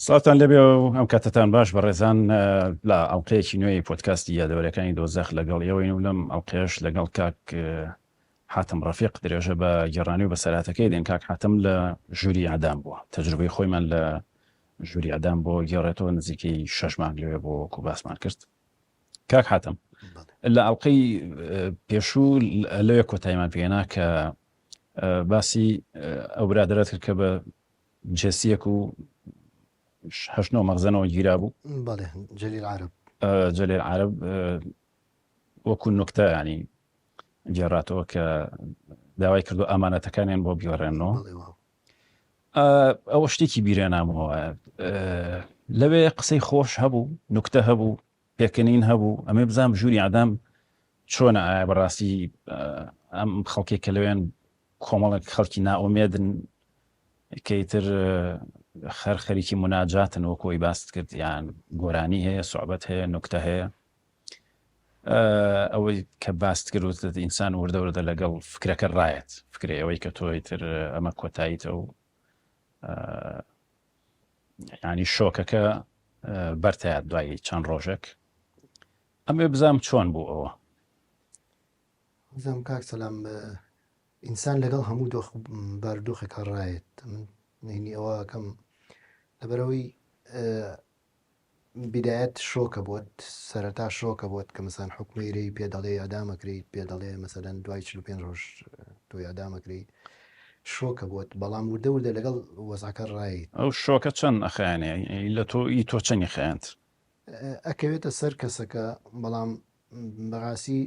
سڵاتان لەبێ و ئەم کاتتان باش بەڕێزان لە ئەڵقەیەکی نوێی پۆدکاستی یادەوەریەکانی دۆزەخ لەگەڵ ئێوەین و لەم ئەڵقەیەش لەگەڵ کاک حاتم ڕەفیق درێژە بە گێڕانی و بەسەراتەکەی دێن. کاک حاتم لە ژووری ئەعدام بووە، تەجروبەی خۆیمان لە ژووری ئەعدام بۆ گێڕێتەوە نزیکەی 6 مانگ لەوێ بۆ وەکو باسمان کرد. کاک حاتم لە ئەڵقەی پێشوو لەوێ کۆتاییمان پێێنا کە باسی ئەو برادرەت کرد کە بە جێسیەک و 8 مەخزنەوە گیرا بوو. بەڵێ جەلیل عارب وەکو نوکتە ینی گێڕاتەوە کە داوای کردو ئەمانەتەکانیان بۆ بیگەڕێنەوە. ئەوە شتێکی بیرێ نامەوە. لەوێ قسەی خۆش هەبوو، نوکتە هەبوو، پێکەنین هەبوو. ئەمێ بزانم ژووری ئەعدام چۆنە؟ ئایا بەڕاستی ئەم خەڵکێک کە لەوێن کۆمەڵێک خەڵکی ناومێدن کەیتر خەریکی مناجاتن وەکۆی باست کرد، یان گۆرانی هەیە، سوعبەت هەیە، نوکتە هەیە. ئەوەی کە باست کرد ئینسان وردەوردە لەگەڵ فکرەکە ڕایەت، فکرێ ئەوەی کە تۆی تر ئەمە کۆتاییتە و ینی شۆکەکە بەرتایە دوایی چەند ڕۆژێک. ئەمێ بزانم چۆن بوو ئەوە. بزانم کاک سەلام، ئینسان لەگەڵ هەموو باردۆخێکە ڕایەت. نینی ئەوە کەم لەبەرەوەی بدایەت شۆکە بۆت، سەرەتا شۆکە بۆت کە مەسەن حکومێری پێ دەڵێ ئەدامەکرێت، پێ دەڵێ مەسەلەن دوای 45 ڕۆژ تۆ ئەدامەکرێت، شۆکە بۆت. بەڵام وردە لەگەڵ وەزعەکە ڕایت. ئەو شۆکە چەند ئەخیانێ لە تۆ چەندی خەیاند؟ ئەکەوێتە سەر کەسەکە، بەڵام بەڕاستی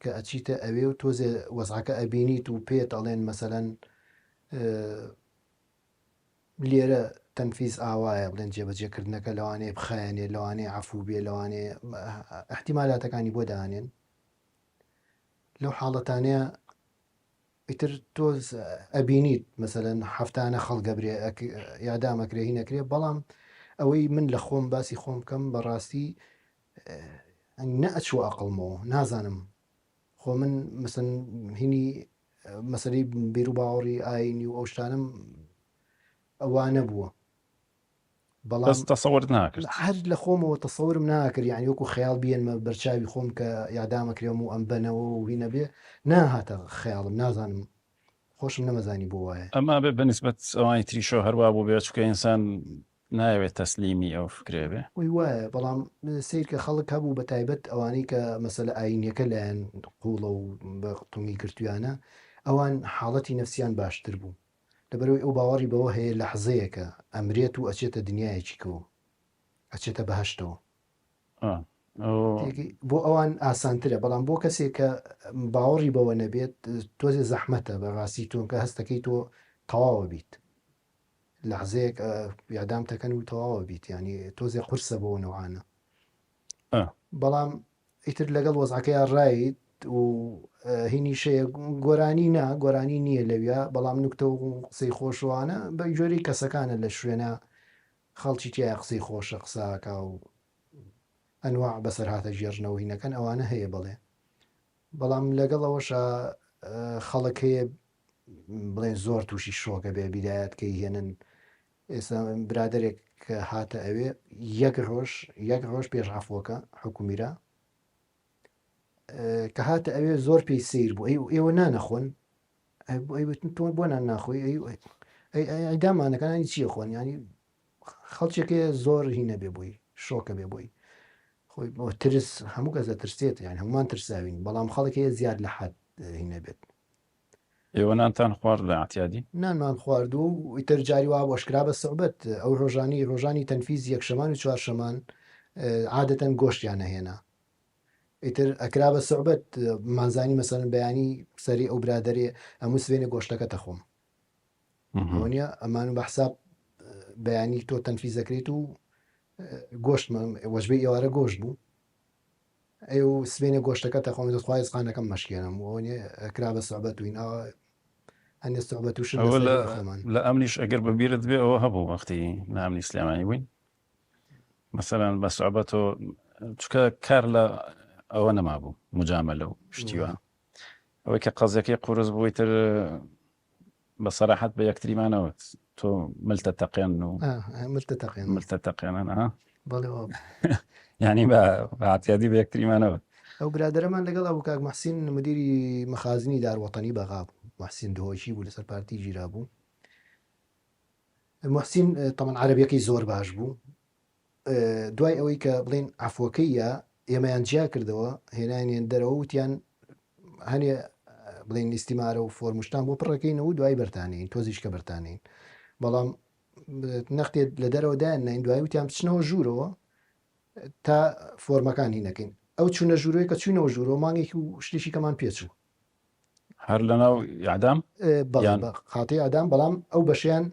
کە ئەچیتە ئەوێ و تۆزێ وەزعەکە ئەبینیت و پێت ئەڵێن مەسەلەن لێرە تەنفیز ئاوایە، بڵێن جێبەجێکردنەکە لەوانەیە بخایەنێ، لەوانەیە عەفو بێ، لەوانەیە احتیمالاتەکانی بۆ دانێن. لەو حاڵەتانەیە ئیتر تۆ ئەبینیت مەسەلەن هەفتانە خەڵگەبرێ یادامەکرێ هی نەکرێ. بەڵام ئەوەی من لە خۆم باسی خۆم بکەم، بەڕاستی نەئەچوو عەقڵمەوە، نازانم خۆ من مەسەن هینی مەسەلەی بیر و باوەڕی ئاینی و ئەو شتانم ئەوانە بووە، بەڵام تەسەوەر ناکرد، هەر لە خۆمەوە تەسەورم ناکرد. یعنی وەکو خەیاڵ بێنمە بەرچاوی خۆم کە یادامەکرێم و ئەم بنەوە و هینە بێ، ناهاتە خەیاڵم، نازانم، خۆشم نەمەزانی بۆ وایە. ئەما بێ بەنسبەت ئەوانی تریشۆ هەروە بوو بێت چکە ئینسان ناوێت تەسلیمی ئەو فکرێ بێ. وی وایە، بەڵام سیر کە خەڵک هەبوو بە تایبەت ئەوانەی کە مەسەلە ئاینیەکە لایەن قوڵە و بە قوتومی کردویانە، ئەوان حاڵەتی نەفسیان باشتر بوو. لەبەرەوەی ئەو باوەڕی بەوە هەیە لەحزەیەکە ئەمرێت و ئەچێتە دنیایەکیکەوە، ئەچێتە بەهەشتەوە. بۆ ئەوان ئاسانترە. بەڵام بۆ کەسێک کە باوەڕی بەوە نەبێت، تۆزێ زەحمەتە بەڕاستی تۆ کە هەستەکەی تۆ تەواوە بیت، لەحزەیەک یادام تەکەن و تەواوە بیت، ینی تۆزێ قورسە بۆ نەوانە. بەڵام ئیتر لەگەڵ وەزعەکەی ڕایت و هینی شەیە گۆرانی نییە لەویا. بەڵام نوکتە و قسەی خۆشوانە بە جۆری کەسەکانە لە شوێنە خەڵکی تیا قسەی خۆشە قساکە و ئەنواع بەسەر هاتە ژێڕنەوە هینەکەن ئەوانە هەیە بڵێ. بەڵام لەگەڵ ئەوەشە خەڵک هەیە بڵێن زۆر تووشی شۆکە بێ، بیدایەتکەی هێنن. ئێستا برادێک کە هاتە ئەوێ یەک ڕۆژ پێش عەفوەکە حکومیرە کە هاتە ئەوێ زۆر پێی سیر بوو. ئێوە نانەخۆن، تۆ بۆ نان ناخۆی؟ ئەیدامانەکانی چییە خۆن؟ ینی خەڵکێکێ زۆر هینە بێ بووی، شۆکە بێ بووی خۆی ترس، هەموو کەس دەترسێت، یان هەمومان ترساوین. بەڵام خەڵکێ زیاد لە حەد هینە بێت. ئێوە نانتان خوارد لە ئەعتیادی؟ نانمان خوارد و ئیتر جاری وا بۆشکرا بە سوعبەت. ئەو ڕۆژانی تەنفیز یەکشەمان و چوارشەمان عادەتەن گۆشتیان نەهێنا، ئیتر ئەکرا بە سوعبەت. مانزانی مەسەلەن بەیانی سەری ئەو برادەرێ ئەموو سوێنێ گۆشتەکە تەخۆم، ئەوە نییە ئەمان و بەحساب بەیانی تۆ تەنفیزەکرێت و گۆشت وەژبەی ئێوارە گۆشت بوو، ئەو سوێنێ گۆشتەکە تەخۆم، دەخوای زقانەکەم مەشکێنم، ئەوە ئەکرا بە سوعبەت وین هەنێ سوعبەت وشن لە ئەمنیش ئەگەر بەبیرت بێ ئەوە هەبوو وەختی نامنی سلێمانی بووین مەسەلەن بە سوعبەتەوە، چکە کار لە ئەوە نەما بوو مجامەلە و شتیوە، ئەوەی کە قەزەکەی قورس بووی تر بە سەراحەت بە یەکتریمانەوەت تۆ ملتتەقێن و ملتتەقێن ملتتەقێنن بەڵێ ینی بە هااتیادی بە یەکتریمانەوە. ئەو برادرەمان لەگەڵ ئەو کاک محسین مدیری مەخازنی داروەتەنی بەغا بوو، محسین دهۆشی بوو لەسەر پارتی ژیرا بوو. محسین تەمان عەرەبیەکەی زۆر باش بوو. دوای ئەوەی کە بڵێن عەفوەکەیە ئێمەیان جیا کردەوە هێنانیان دەرەوە وتیان هەنێ بڵێن ئیستیمارە و فۆرمشتان بۆ پڕەکەینەوە دوای بەرتانین تۆزیشکە بەرتانین، بەڵام نەختێت لە دەرەوە دایان نین دوای وتیان بچنەوە ژوورەوە تا فۆرمەکانی نەکەین. ئەو چوونە ژوورەوەی کە چوینەوە ژوورەوە مانگێکی و شتێکی کەمان پێچوو هەر لەناو یادام خاتی ئادام، بەڵام ئەو بەشیان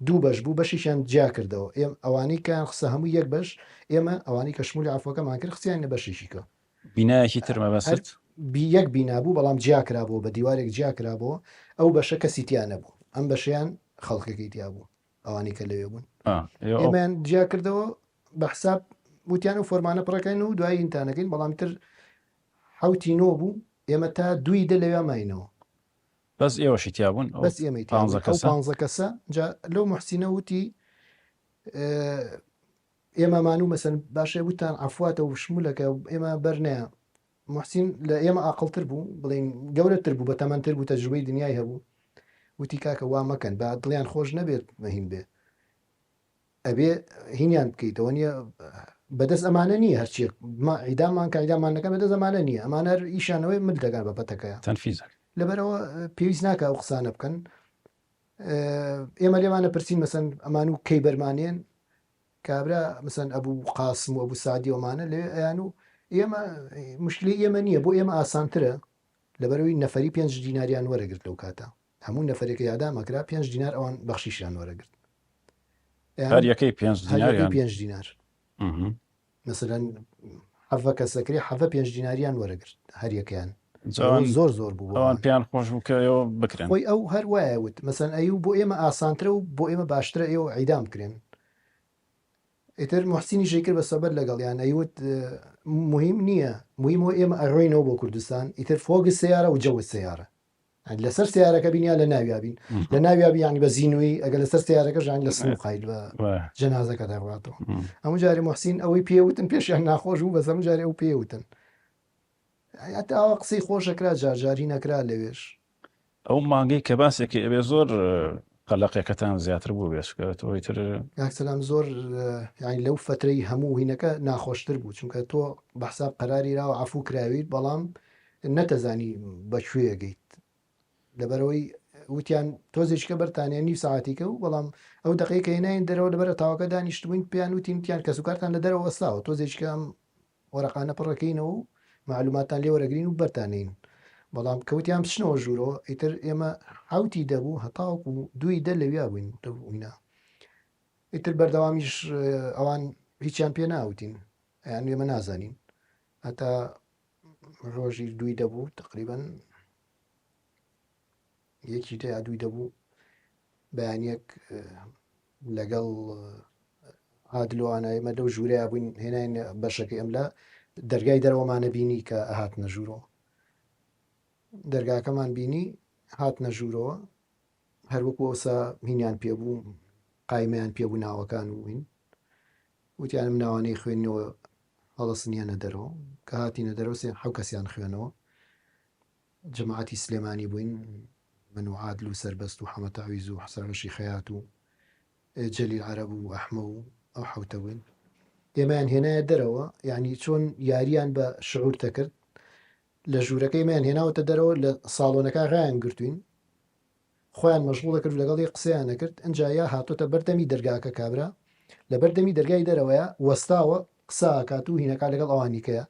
دوو بەش بوو، بەشیشیان جیا کردەوە. ئێمە ئەوانەی کە قسە هەموو یەک بەش، ئێمە ئەوانەی کە شمولی عەفوەکەمان کرد خستیان لە بەشێکیکە بینایەکی ترمە بەست یەک بینابوو، بەڵام جیا کرابەوە بە دیوارێک جیا کرابەوە. ئەو بەشە کەسیتیان نەبوو، ئەم بەشیان خەڵکەکەی تیا بوو ئەوانەی کە لەوێ بوون. ئێمەیان جیا کردەوە بە حساب وتیان و فۆرمانە پڕەکەین و دوای ئینتانەکەین، بەڵام تر حوتی نۆ بوو ئێمە تا دوی دە لەوێ ماینەوە بەس ئێوەشی تیابوون بەس ئێمە 15 کەسە. جا لەو محسینە وتی ئێمەمانوو مەسەن باشێ وتان عەفواتە و شمولەکە ئێمە بەرنەیە. محسین لە ئێمە ئاقڵتر بوو، بڵین گەورەتر بوو، بە تەمەنتر بوو، تەجروبەی دنیای هەبوو. وتی کاکە وا مەکەن با دڵیان خۆش نەبێت مەهین بێ، ئەبێ هینیان بکەیتەوە، نییە بەدەست ئەمانە نییە هەرچی ئیدامان کە ئیدامانەکە بەدەست ئەمانە نییە، ئەمانە ئیشانەوەی مل دەگات بە پەتەکەیە تەنفیزە. لەبەرەوە پێویست ناکە ئەو قسانە بکەن. ئێمە لێمانە پرسین مەسەن ئەمان و کەی بەرمانێن کابرا مەسەن ئەبوو قاسم و ئەبوو سادی ئەومانە لێ ئەیان و ئێمە مشکلی ئێمە نییە، بۆ ئێمە ئاسانترە لەبەرەوەی نەفەری 5 دیناریان وەرەگرت لەو کاتە، هەموو نەفرێکە یادامەکرا 5 دینار ئەوان بەخشیشیان وەرەگرت، هەر یەکەی 5 دینار مثلەن حەڤە کەسەکری حەڤە 5 دیناریان وەرەگرت هەر یەکەیان زۆر زۆر بوو ئەوان پێیان خۆش بکەوە بکرێن. خۆی ئەو هەر وایە وت مەسەن ئەو بۆ ئێمە ئاسانترە و بۆ ئێمە باشترە ئێوە عیدام بکرێن. ئیتر محسینی شەیکرد بە سەبەر لەگەڵیان ئەیوت مهم نییە، مهمەوە ئێمە ئەڕۆینەوە بۆ کوردستان، ئیتر فۆگە سیارە و جەوە سیارە لەسەر سیارەکە بینیان لە ناویابین لە ناویابی یانی بە زینوی ئەگە لەسەر سیارەکە ژان لە سن قایل بە جەنازەکە دەڕاتەوە. هەموو جارێ محسین ئەوەی پێوتن پێشیان ناخۆش بوو بەس هەموو جارێ ئەو پێوتن هەتا ئەوە قسەی خۆشەکرا جارجاری نەکرا لەوێش. ئەو مانگەی کە باسێکی ئەبێ زۆر قەلەقێکەتان زیاتر بوو بێشکەوەی تر یاکسەلام زۆر یانی لەو فترەی هەموو هینەکە ناخۆشتر بوو، چونکە تۆ بەحساب قەراری راوە عەفوو کراویت بەڵام نەتەزانی بەکوێگەیت، لەبەرەوەی وتیان تۆزێککە بەرتانیە نیو ساعتیکە و بەڵام ئەو دقیقە هێناین دەرەوە لەبەرە تاواکە دانیشتبووین پێیان وتینتیان کە سوکارتان لە دەرەوە وەستاوە تۆزێککە ئەم وەرەقانە پڕەکەینەوە و معلوماتان لێ وەرەگرین و بەرتانین، بەڵام کەوتیان بچنەوە ژوورەوە ئیتر ئێمە حوتی دەبوو هەتاوەکو دوی دە لەویا بووین دەبووینە. ئیتر بەردەوامیش ئەوان هیچیان پێ ناوتین یان ئێمە نازانین هەتا ڕۆژی دوی دەبوو تقریبەن یەکی دەیا دوی دەبوو بەیانیەک لەگەڵ عادلوانە ئێمە لەو ژوورەیە بووین هێناین بەشەکەی ئەم لە دەرگای دەرەوەمانە بینی کە هاتنە ژوورەوە، دەرگاکەمان بینی هاتنە ژوورەوە هەروەکو ئەوسا هینیان پێبوو قایمەیان پێبوو ناوەکان وین وتیانم ناوانەی خوێنەوە هەڵەسنیانە دەرەوە کە هاتینە دەرەوە حەو کەسیان خوێنەوە جەماعەتی سلێمانی بووین، من و عادل و سەربەست و حەمە تاویز و حەسەنەشی خەیات و جەلیل عەرەب و ئەحمە و ئەو حەوتە بووین. ئێمەیان هێنایە دەرەوە یعنی چۆن یاریان بە شعور تەکرد لە ژوورەکەی مایان هێناوەتە دەرەوە لە ساڵۆنەکە ڕایان گرتوین خۆیان مەشغوڵە کرد لەگەڵی قسەیان نەکرد ئەنجا یا هاتۆتە بەردەمی دەرگاکە کابرا لە بەردەمی دەرگای دەرەوەیە وەستاوە قسە ئاکات و هینەکە لەگەڵ ئەوانیکەیە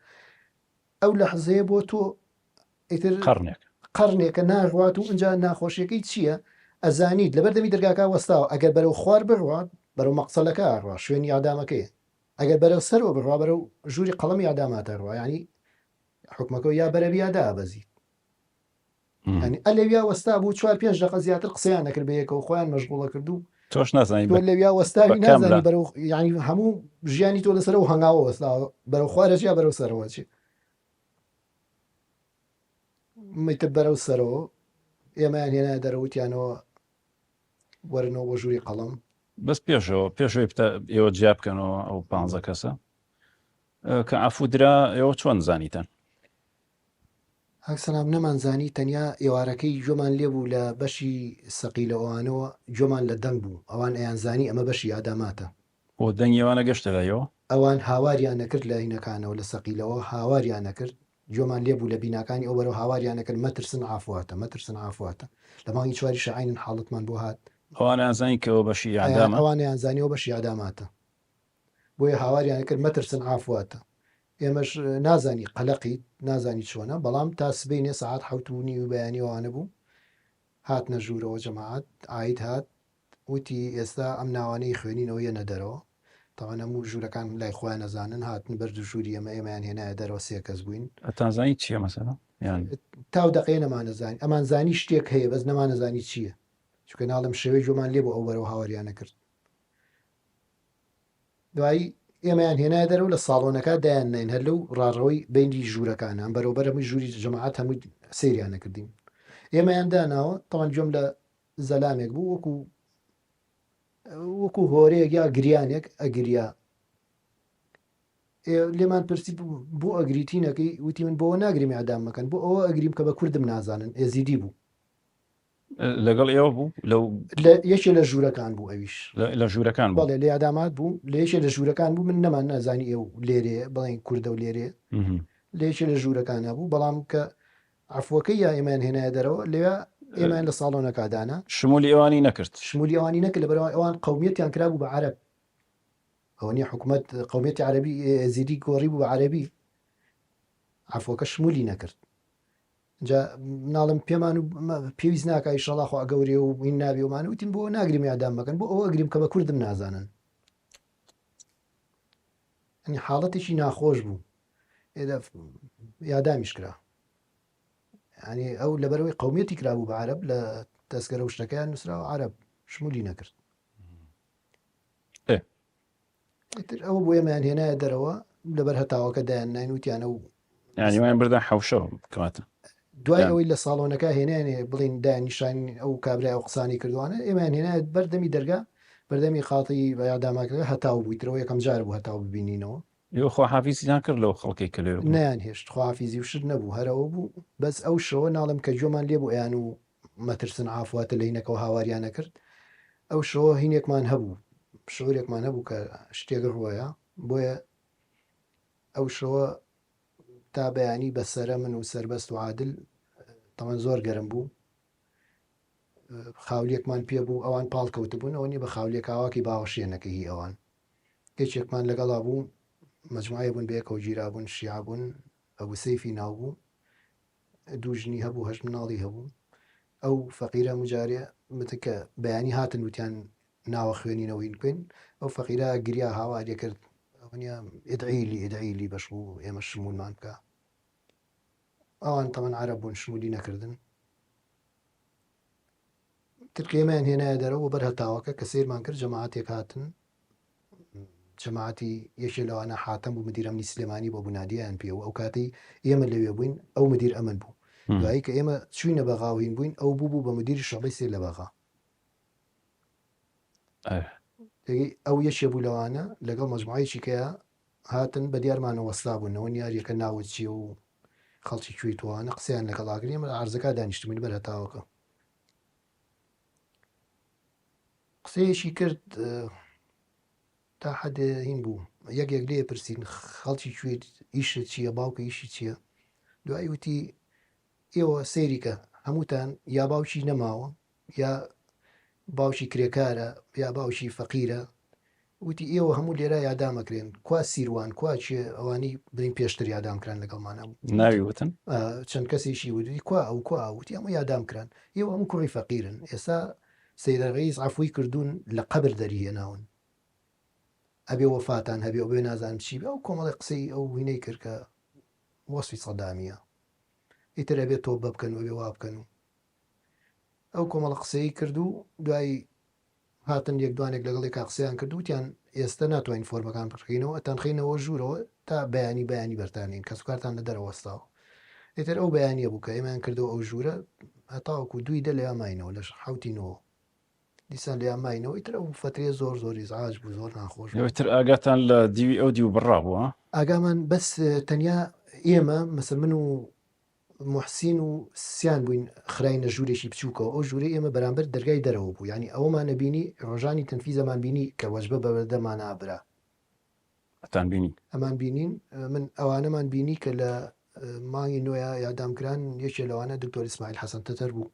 ئەو لە حزەیە بۆ تۆ ئیتر قەرنێکە ناڕوات و ئەنجا ناخۆشیەکەی چییە ئەزانیت لە بەردەمی دەرگاکە وەستاوە ئەگەر بەرەو خوار بڕوات بەرەو مەقسەلەکە ئاڕوا شوێنی ئادامەکەی ئەگەر بەرەو سەرەوە بڕوا بەرەو ژووری قەڵەمی ئاداماتە ڕوا ینی حکومەکە یا بەرەبیادا ئەبەزیت ینی ئەلەویا وەستا بوو 4-5 دقیقە زیاتر قسەیان نەکرد بەیەکەوە خۆیان مەشغوڵە کرد و تۆش نازانی تۆ لەویا وەستاوی نازانی بەرەو ینی هەموو ژیانی تۆ لەسەر و هەنگاوە وەستاوە بەرەو خوارەش یا بەرەو سەرەوە چی میتر بەرەو سەرەوە ئێمەیان هێنا دەرەوتیانەوە وەرنەوە بۆ ژووری قەڵەم. بەس پێشەوەی ئێوە جیا بکەنەوە ئەو 15 کەسە کە ئافودرا ئێوە چۆن زانیتەن؟ هەکسەلام نەمانزانی تەنیا ئێوارەکەی جۆمان لێبوو لە بەشی سەقیلەوانەوە جۆمان لە دەنگ بوو ئەوان ئەیانزانی ئەمە بەشی ئاداماتە بۆ دەنگێوانە گەشتە لایەوە ئەوان هاواریان نەکرد لە هینەکانەوە لە سەقیلەوە هاواریان نەکرد جۆمان لێبوو لە بیناکانی ئەو بەرەوە هاواریان نەکرد مەترسن ئافواتە لە مانگی چواری شعینن حاڵتمان بۆ هات ئەوان ئازانی کەەوە بەشی ئادامە ئەوان ئەیانزانیەوە بەشی ئاداماتە بۆیە هاواریان کرد مەترسن ئافواتە ئێمەش نازانی قەلەقی نازانی چۆنە بەڵام تا سبەینێ سەعات 7:30 و بەیانیەوانە بوو هاتنە ژوورەوە جەماعەت ئاید هات وتی ئێستا ئەم ناوانەی خوێنینەوە یەنە دەرەوە تاوان هەموو ژوورەکان لای خۆیان نەزانن هاتن بەرد و ژووری ئێمەیان هێنایە دەرەوە 3 کەس بووین ئەتانزانی چییە مەسەلا یان تاو دقەیە نەمانەزانی ئەمان زانی شتێک هەیە بەس نەمانەزانی چییە چونکە ناڵم شێوەی جۆمان لێ بۆ ئەو بەرەوە هاواریانە کرد دوایی ئێمەیان هێنایە دەرەوە لە ساڵۆنەکە دایان نین هەر لەو ڕاڕەوەی بینی ژوورەکانە ئەم بەرەوبەر هەمووی ژووری جەماعەت هەمووی سەیریان نەکردین ئێمەیان داناوە تەوان جۆم لە زەلامێک بوو وەکو هۆرەیەک یا گریانێک ئەگریا لێمان پرسی بۆ ئەگریتینەکەی وتی من بۆ ناگرمی ئادام مەکەن بۆ ئەوە ئەگریم کە بە کوردم نازانن ئێزیدی بوو لەگەڵ ئێوە بوو یەکێ لە ژوورەکان بوو ئەویش لە ژوورەکان بەڵێ لێ ئادامات بوو لە یەکێ لە ژوورەکان بوو من نەمان نازانی ئێو لێرێ بڵێن کووردە و لێرێ لە یەکێ لە ژوورەکانە بوو بەڵام کە عفوەکەی یا ئێمان هێنایە دەرەوە لێوە ئێمان لە ساڵۆنەکدانا شمولی ئەوانی نەکرد شمولی ئەوانی نەکرد لە بەرەوە ئەوان قومیەتیان کرا بوو بە عەرەب ئەوە نیە حکوومەت قومیەتی عەرەبی ئێزیدی گۆڕی بوو بە عەرەبی عفوەکە شمولی نەکرد جا مناڵم پێمان و پێویست ناکە ئیشەڵا خوا گەورێ و این نابێ ومان وتین بۆ ناگرمی ئادام مەکەن بۆ ئەوە ئەگریم کە بە کوردم نازانن ئەنی حاڵەتێکی ناخۆش بوو ئێدە یادامیش کرا ینی ئەو لەبەرەوەی قومیەتی کرا بوو بە عەرەب لە دەستگەرە و شتەکەیان نووسراوە عەرەب شمولی نەکرد ئەوە بۆ ئێمەیان هێنایە دەرەوە لەبەر هەتاوەکە دایان ناین وتیانە و یانیوان بردە حەوشەوە کەواتە دوای ئەوەی لە ساڵۆنەکە هێنانێ بڵین دانیشان ئەو کابرای ئەو قسانی کردوانە ئێمان هێنایەت بەردەمی دەرگا بەردەمی خاڵی بە یاداماکەکە هەتاو بوویترەوە یەکەم جار بوو هەتاو ببینینەوە خۆ حافیزیان کرد لەو خەڵکی کە لێ نیان هێشت خواحافیزی وشت نەبوو هەرەوە بوو بەس ئەو شەوە ناڵم کە جۆمان لێ بوو ئەیان و مەترسن ئافواتە لە هینەکەەوە هاواریانە کرد ئەو شەوە هینێکمان هەبوو شعورێکمان هەبوو کە شتێک ڕوایە بۆیە ئەو شەوە تا بەیانی بەسەرە من و سەربەست و عادل تەمەن زۆر گەرم بوو خاولێکمان پێ بوو ئەوان پاڵکەوت بوون ئەوە نیە بە خاولێک ئاواکی باوەشێنەکە هی ئەوان هیچێکمان لەگەڵا بوو مەجموعە بوون بەیەکەوە گیرابوون شیعبوون ئەبوو سەیفی ناو بوو دووژنی هەبوو هەژم مناڵی هەبوو ئەو فەقیرە مجارێ متکە بەیانی هاتن وتیان ناوە خوێنینەوەین بکەین ئەو فەقیرە گریا هاوارێ کرد ئیدعیلی بەش بوو ئێمە شمولمان بکە ئەوان تەمەن عەرەب بوون شمولی نەکردن ترکێمەیان هێنایە دەرەوە بەر هەتاوەکە کە سیرمان کرد جەماعەتێک هاتن جەماعەتی یەکێ لەوانە حاتەم بوو مدیر ئەمنی سلێمانی بۆ بنادیان پێ و ئەو کاتی ئێمە لەوێ بووین ئەو مدیر ئەمن بوو دوایی کە ئێمە چوینە بەغاوین بووین ئەو بوو بە مدیری شەڵی سێ لە بەغا ئەو یەشێ بوو لەوانە لەگەڵ مەجموعەیەکی کەیە هاتن بە دیارمانە وەستا بوونەوە یاریەکە ناوت چیە و خەڵکی کوێی توانە قسەیان لەگەڵاگرین ئێمە عەرزەکە دانیشتمین بەر هەتاوەکە قسەیەکی کرد تا حەدێ هین بوو یەکێک لێ پرسیین خەڵکی کوێت ئیشت چییە باوکە ئیشی چییە دوایی وتی ئێوە سەیریکە هەمووتان یا باوکی نەماوە یا باوکی کرێکارە یا باوکی فەقیرە وتی ئێوە هەموو لێرە یادامەکرێن کوا سیروان کوا چێ ئەوانی بڵین پێشتر یادامکران لەگەڵمانە بوو ناویوتن چەند کەسێکی وتی کوا ئەو کوا وتی ئەمە یادامکران ئێوە هەموو کوڕی فەقیرن ئێستا سەیدە ڕەئیس عەفوی کردوون لە قەبر دەریهێناون ئەبێ وەفاتان هەبێ ئەو بێ نازانم چی بێ ئەو کۆمەڵی قسەی ئەو وینەی کرد کە وەسفی سەدامیە ئیتر ئەبێ تۆ بکەن و ئەبێ وا بکەن و ئەو کۆمەڵە قسەی کرد و دوایی هاتن یەک دوانێک لەگەڵی کا قسەیان کرد وتیان ئێستا ناتوانین فۆرمەکان بکەینەوە ئەتان خینەوە ژوورەوە تا بەیانی بەرتانین کە سوکارتان لە دەرەوەستاوە ئیتر ئەو بەیانیە بوو کە ئێمەیان کردەوە ئەو ژوورە هەتاوەکو دوی دە لە یاماینەوە لەش حوتینەوە دیسان لێیان ماینەوە ئیتر ئەو فترێ زۆر زۆری زعاج بوو زۆر ناخۆش بوو. لەوەتر ئاگاتان لە دیوی ئەو دیو بڕابووە ئاگامان بەس تەنیا ئێمە مەسەر من و محسین و سیان بووین خراینە ژوورێکی بچووکەوە ئەو ژوورەی ئێمە بەرامبەر دەرگای دەرەوە بوو ینی ئەوەمانە بینی ڕۆژانی تەنفی زەمان بینی کە وەجبە بەبەردەمان ئابرا ئەتان بینی ئەمان بینین من ئەوانەمان بینی کە لە مانگی نوۆە یادامکران یەکێ لەوانە دکتۆر ئیسماعیل حەسەن تەتەر بوو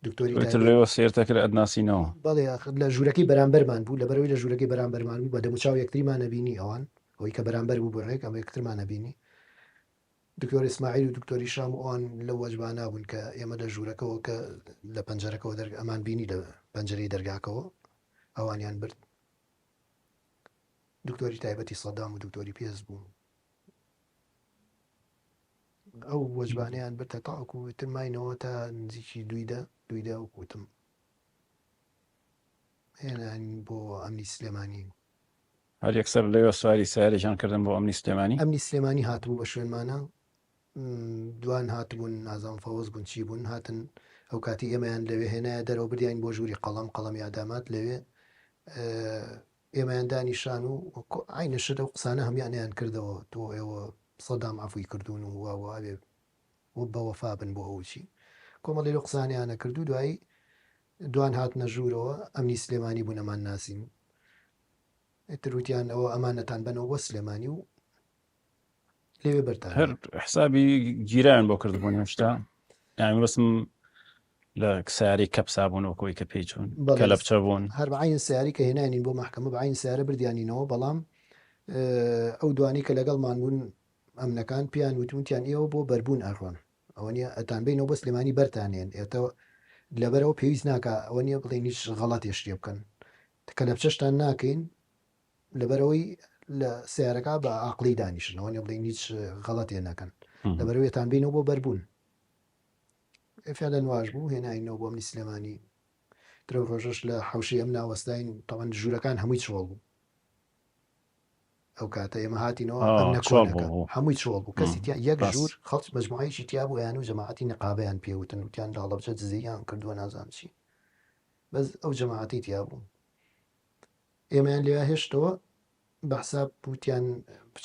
دکتۆری وتر لێوە سێرتەکرا ئەدناسینەوە بەڵێ لە ژوورەکەی بەرامبەرمان بوو لەبەرەوەی لە ژوورەکەی بەرامبەرمان بوو بە دەموچاو یەکتریمانە بینی ئەوان ئەوەی کە بەرامبەر بوو بۆ ڕێک ئەمە یەکترمانە بینی دکتۆر ئیسماعیل و دکتۆری شام ئەوان لە وەجبان نابوون کە ئێمە لە ژوورەکەەوە کە لە پەنجەرەکەەوە ئەمان بینی لە پەنجەرەی دەرگاکەوە ئەوانیان برد دکتۆری تایبەتی سەدام و دکتۆری پێز بوو ئەو وەجبانیان برتە تاوکو تر ماینەوە تا نزیکی دویدا و کوتم هێنان بۆ ئەمنی سلێمانی هەر یەکسەر لەوێ سواری سیارێکیان کردن بۆ ئەمنی سلێمانی ئەمنی سلێمانی هاتبوو بە شوێنمانە دوان هاتبوون نازان فەوز بوون چی بوون هاتن ئەو کاتی ئێمەیان لەوێ هێنایە دەرەوە بردیان بۆ ژووری قەڵەم یادامات لەوێ ئێمەیان دانیشان و عینە شت ئەو قسانە هەمیانیان کردەوە تۆ ئێوە سەدام عەفوی کردوون و واوێ بە وەفا بن بۆ ئەوچی کۆمەڵی لە قسانیانە کردو دوایی دوان هاتنە ژوورەوە ئەمنی سلێمانی بوون ئەمان ناسیم تروتیان ئەوە ئەمانەتان بنەوە بۆ سلێمانی و لێوێ بەرتان هەر حسابی گیران بۆ کردبوون هێشتا یانی وەسم لە سیاری کەپسابوونەوە کۆی کە پێی چوون کە لە بچە بوون هەر بەعین سیاری کە هێنانین بۆ محکەمە بەعین سیارە بردیانینەوە بەڵام ئەو دوانی کە لەگەڵمان بوون ئەمنەکان پیان وتونتیان ئێوە بۆ بەربوون ئەڕۆن ئەوە نیە ئەتان بینەوە بە سلێمانی بەرتانێن ئێتەوە لەبەرەوە پێویست ناکە ئەوە نیە بڵێن هیچ غەڵەت شتێ بکەن کە لە بچەشتان ناکەین لەبەرەوەی لە سیارەکە بە عقلی دانیشنەوە نیە بڵێن هیچ غەڵەتێ نەکەن لەبەرەوەیتان بینەوە بۆ بەربوون فعلا واش بوو هێناینەوە بۆ ئەمنی سلێمانی درە ڕۆژەش لە حوشی ئەم ناوەستاین تەوەن ژوورەکان هەمووی چۆڵ بوو ئەو کاتە ئێمە هاتینەوە هەمووی چۆڵ بوو کەسی یەک ژوور خەڵک مەجموعەیەکی تیا بوو یان و جەماعەتی نقابەیان پێوتن وتیان داڵەبجە جزەیان کردووە نازانم چی بەس ئەو جەماعەتی تیا بوو ئێمەیان لێ هێشتەوە بەحساب بوتیان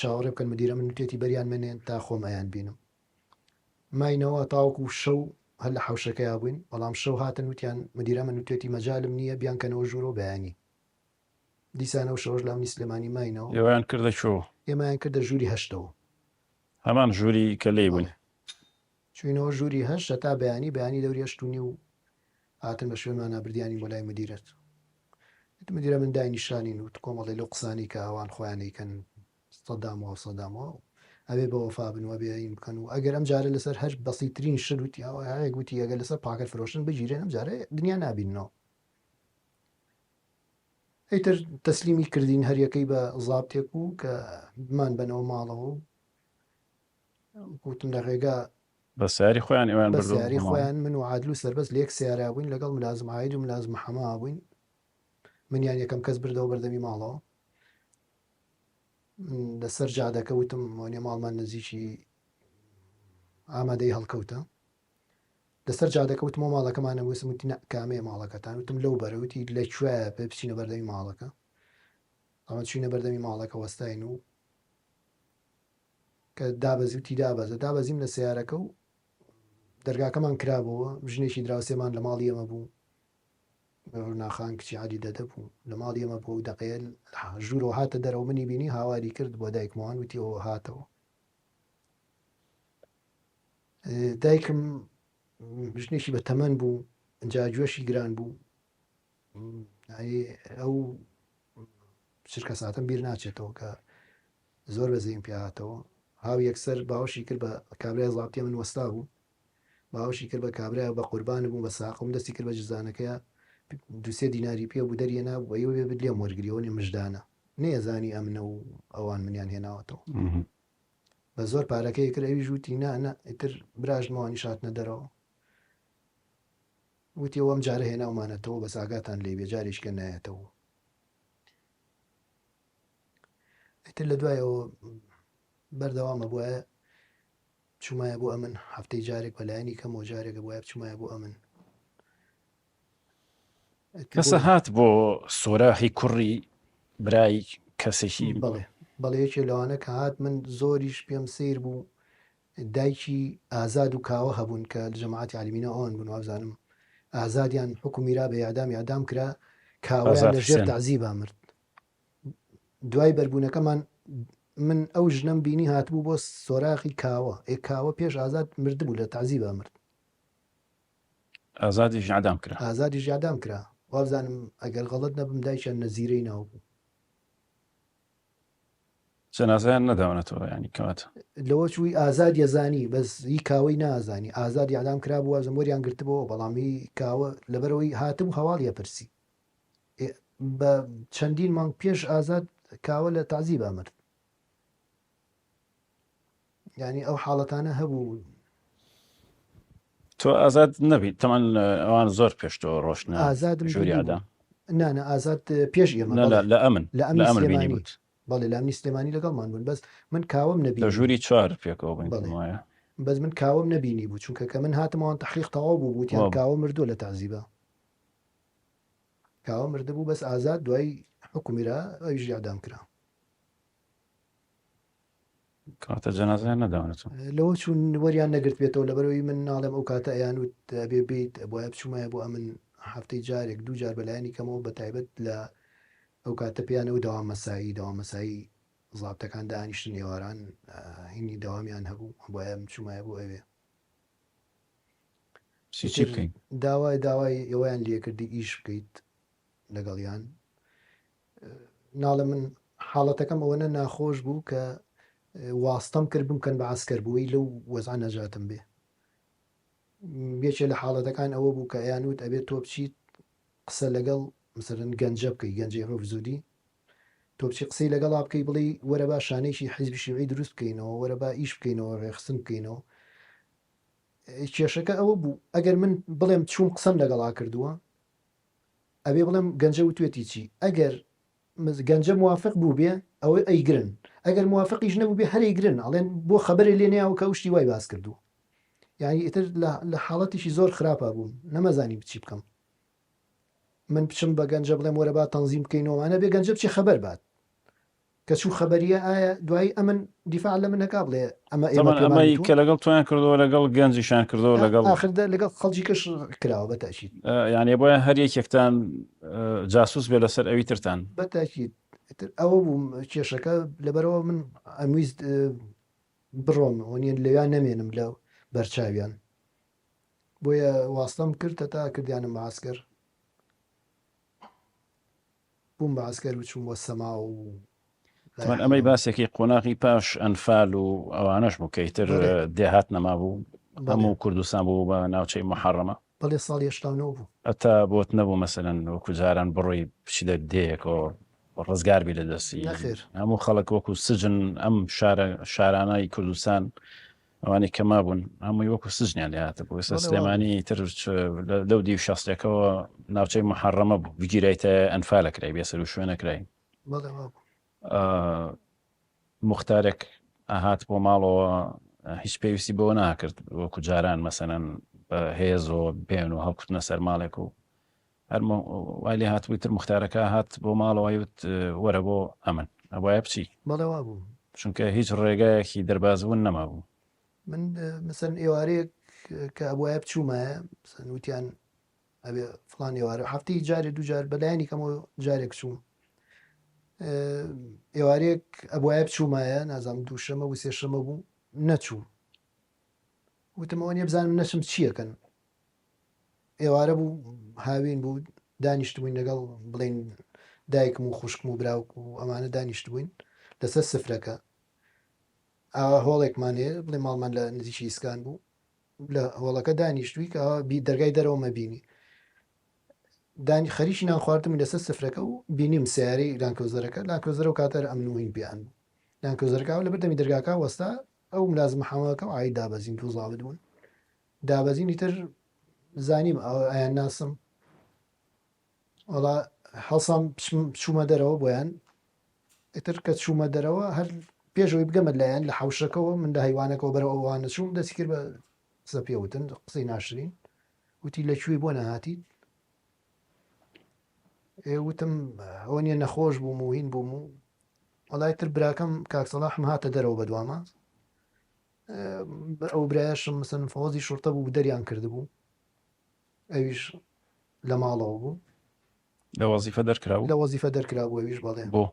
چاوەڕێ بکەن مدیرە من وتێتی بەریان منێن تا خۆمەیان بینم ماینەوە تاوەکو شەو هەر لە حوشەکەی بووین بەڵام شەو هاتن وتیان مدیرە من وتێتی مەجالم نییە بیانکەنەوە ژوورەوە بەیانی دیسانە و شەوەش لە ئەمنی سلێمانی ماینەوە ئێوەیان کردە چۆ ئێمەیان کردە ژووری هەشتەوە هەمان ژووری کە لێی بوون چوینەوە ژووری هەشت تا بەیانی دەوری هەشتونی و هاتن بە شوێنمان نابردیانی بۆ لای مدیرەت مدیرە من داینیشانین و کۆمەڵی لەو قسانی کە ئەوان خۆیانەکەن سەدامەوە ئەبێ بە وەفا بنوە بێین بکەن و ئەگەر ئەم جارە لەسەر هەر بەسیترین شت وتی گوتی ئەگەر لەسەر پاکەر فرۆشن بگیرێن ئەم جارە دنیا نابینەوە ئەیتر تەسلیمی کردین هەریەکەی بە زابتێک و کە بمان بنەوە ماڵەوە و گوتم لە ڕێگا بە سیاری خۆیان ئێوان بە سیاری خۆیان من و عادل و سەربەز لە یەک سیارا بووین لەگەڵ ملازم عاید و ملازم محەمەد بووین منیان یەکەم کەس بردەوە بەردەمی ماڵەوە لەسەر جادەکە وتم وانێ ماڵمان نزیکی ئامادەی هەڵکەوتە لەسەر جادەکە وتمەوە ماڵەکەمانە وسم وتی کامەیە ماڵەکەتان وتم لەو بەرەوتی لەکوێ پێ بچینە بەردەمی ماڵەکە ئەمە چوینە بەردەمی ماڵەکە وەستاین و کە دابەزی وتی دابەزیم لە سیارەکە و دەرگاکەمان کرابەوە ژنێکی دراوسێمان لە ماڵی ئەمە بوو ناخان کچی عادی دەدە بوو لە ماڵی ئەمە بوو دەقەیە ژوورەوە هاتە دەرەوە منی بینی هاواری کرد بۆ دایکمەوان وتی ئەوە هاتەوە دایکم ژنێکی بە تەمەن بوو جاگوێشی گران بوو ئەو چرکە ساتم بیر ناچێتەوە کە زۆر بەزەیم پێ هاتەوە هاو یەکسەر باوەشی کرد بە کابرای زڵابتیە من وەستا بوو باوەشی کرد بە کابرای بە قوربانە بوو بە ساقم دەستی کرد بە جزانەکەیە دوسێ دیناری پێ بوو دەریێنا بۆ ئەوێ بێ لێم وەرگریەوە نێ مژدانە نێزانی ئەمنە و ئەوان منیان هێناوەتەوە بە زۆر پارەکەی کرد ئەوی ژووتی نانە ئیتر براژمەوانی شاتنە دەرەوە وتی ئەوەم جارە هێناومانەتەوە بە ساگاتان لێ بێ جارێککە نایەتەوە ئیتر لە دوایەوە بەردەوامە بووە چوومایە بۆ ئەمن هەفتەی جارێک بەلایانی کەمەوە جارێکە بۆە بچوومایە بۆ ئەمن کەسە هات بۆ سۆراخی کوڕی برای کەسێکی بەڵێ یەکێ لەوانە کە هات من زۆریش پێم سیر بوو دایکی ئازاد و کاوە هەبوون کە لە جەماعەتی عالمینە ئەوان بوون وابزانم ئازادیان حکومیرا بە یادام کرا کاوەیان لە ژێر تەعزیبا مرد دوای بەربوونەکەمان من ئەو ژنەم بینی هاتبوو بۆ سۆراخی کاوە کاوە پێش ئازاد مردبوو لە تەعزیبا مرد ئازادیش ئازادیش کرا وابزانم ئەگەر غەڵەت نەبم دایکیان نەزیرەی ناوبوو جەنازەیان نەداونەتەوە ینی کەواتە لەوە چووی ئازاد یەزانی بەس هی کاوەی نازانی ئازاد یادام کرا بووە زەمۆریان گرتبەوە بەڵامی کاوە لەبەرەوەی هاتبوو هەواڵیە پرسی بە چەندین مانگ پێش ئازاد کاوە لە تەعزیبا مرد ینی ئەو حاڵەتانە هەبوو تۆ ئازاد نەبیت تەمان ئەوان زۆر پێشتەوە ڕۆشنە ئازادم ژووریادا نانە ئازاد پێش ئێمە لە ئەمن بینی بوت بەڵێ لامنی سلێمانی لەگەڵمان بوون بەس من کاوەم نەبی لە ژووری 4 پێکەوە وایە بەس من کاوەم نەبینی بوو چونکە کە من هاتمەوە تەحقیق تەواو بوو بوتیان کاوە مردووە لە تەعزیبا کاوە مردبوو بەس ئازاد دوای حکومیرا ئەویش یادام کرا کاتە جەنازەیان نەداونەتەوە لەوە چوون وەریان نەگرت بێتەوە لەبەرەوەی من ناڵێم ئەو کاتە ئەیان وت بێ بیت بۆە بچوومایە بۆ ئەمن هەفتەی جارێک دوو جار بەلایانی کەمەوە بە تایبەت لە ئەو کاتە پیانە و داوامەسایی زابتەکان دانیشتن ئێواران هینی داوامیان هەبوو بۆیە چوومایە بۆ ئەوێ چی بکەین داوای ئێوەیان لێکردی ئیش بکەیت لەگەڵیان ناڵە من حاڵەتەکەم ئەوەنە ناخۆش بوو کە واستەم کرد بمکەن بە عسکەر بووی لەو وەزع نەجاتم بێ بێکێ لە حاڵەتەکان ئەوە بوو کە ئەیانوت ئەبێت تۆ بچیت قسە لەگەڵ مثلەن گەنجە بکەی گەنجی ڕۆڤزودی تۆ بچی قسەی لەگەڵا بکەی بڵێ وەرە با شانەیەکی حیزبی شیوعی دروست بکەینەوە وەرە با ئیش بکەینەوە ڕێخستن بکەینەوە کێشەکە ئەوە بوو ئەگەر من بڵێم چوون قسەم لەگەڵا کردووە ئەبێ بڵێم گەنجە وتوێتی چی ئەگەر گەنجە موافق بوو بێ ئەوەی ئەیگرن ئەگەر موافقیش نەبوو بێ هەرەیگرن ئەڵێن بۆ خەبەرێ لێ نێیاوە کە شتی وای باس کردووە یعنی ئیتر لە حاڵەتیشی زۆر خراپە بووم نەمەزانی بچی بکەم من بچم بە گەنجە بڵێم وەرە با تەنزیم بکەینەوەمانە بێ گەنجە بچی خەبەر بات کە چوو خەبەریە ئایا دوای ئەمن دیفاع لە منەکە بڵێ ئەمەی کە لەگەڵ تویان کردەوە لەگەڵ گەنجیشان کردەوە لەگەڵ آخردا لەگەڵ خەڵکی کەش کراوە بەتاشید یعنی بۆیە هەر یەکێکتان جاسوس بێ لەسەر ئەوی ترتان بەتاکید ئەوە بوو کێشەکە لەبەرەوە من ئەمویست بڕۆم وەنیە لەویان نەمێنم لە بەرچاویان بۆیە واستەم کردە تا کردیانم بە عسکەر بووم بە عسکەر بچوم بۆ سەما و ئەمەی باسێکی قۆناغی پاش ئەنفال و ئەوانەش بوو کەیتر دێهات نەما بوو هەموو کوردستان بوو بە ناوچەی محەڕەمە بەڵێ ساڵی 89 بوو ئەتا بۆت نەبوو مەسەلەن وەکو جاران بڕۆی بچیدە دەیەکەوە ڕزگاربی لە دەستی هەموو خەڵک وەکو سجن ئەم شارانەی کوردستان ئەوانی کەما بوون هەمووی وەکو سجنیان لێهاتە بوو ئێستا سلێمانی تر لەو دی و شەستێکەوە ناوچەی محەڕەمە بوو بگیرایتە ئەنفالەکرای بێسەر و شوێنەکرای مختارێک ئاهات بۆ ماڵەوە هیچ پێویستی بۆ ناکرد وەکو جاران مەسەنەن بە هێزەوە بێن و هەڵکوتنە سەر ماڵێک و هەرمە وای لێ هاتبووی تر مختارەکە هات بۆ ماڵەوەی وت وەرە بۆ ئەمن ئەوایە بچی بەڵێوا بوو چونکە هیچ ڕێگایەکی دەربازبوون نەما بوو من مەسەن ئێوارەیەک کە ئەبوایە بچوومایە وتیان ئەبێ فڵان ئێوارە هەفتەی جارێ دوو جار بەلایانی کەمەوە جارێک چووم ئێوارێک ئەبوایە بچوومایە نازانم دووشەمە و سێشەمە بوو نەچوو وتمەوە نیە بزانم نەچم چیەکەن ئێوارە بوو هاوین بوو دانیشت بووین لەگەڵ بڵێن دایکم و خوشکم و براوک و ئەمانە دانیشت بووین لەسەر سفرەکە ئاوا هۆڵێکمان هەیە بڵێ ماڵمان لە نزیکی ئیسکان بوو لە هۆڵەکە دانیشتووی کە دەرگای دەرەوە مەبینی دانی خەریکی نان خواردم لەسەر سفرەکە و بینیم سیارەی لانکۆزەرەکە لانکۆزەرە و کاتەر ئەمنوین پیان بوو لانکۆزەرەکە لە بەردەمی دەرگاکە وەستا ئەو ملازمە حەمەکە و ئای دابەزین تو زاوت بوون دابەزینی تر زانیم ئایان ناسم وڵا هەڵسام چوومە دەرەوە بۆیان ئتر کە چوومە دەرەوە هەر پێشەوەی بگەمە لایەن لە حوشەکەەوە من لە هەیوانەکەەوە بەرەوە ئەوانە چوم دەستی کرد بە قسە پێوتن قسەی ناشرین وتی لەکوێ بۆ نەهاتیت وتم ئەوە نیە نەخۆش بووم و هین بووم و وەڵای تر براکەم کاک سەلاحم هاتە دەرەوە بەدوامە ئەو برایشم مەسەن فەوەزی شورتە بوو دەریان کردبوو ئەویش لە ماڵەوە بوو لە وەزیفە دەرکرا لە بوو وەزیفە دەرکرا بوو ئەویش بەڵێ بۆ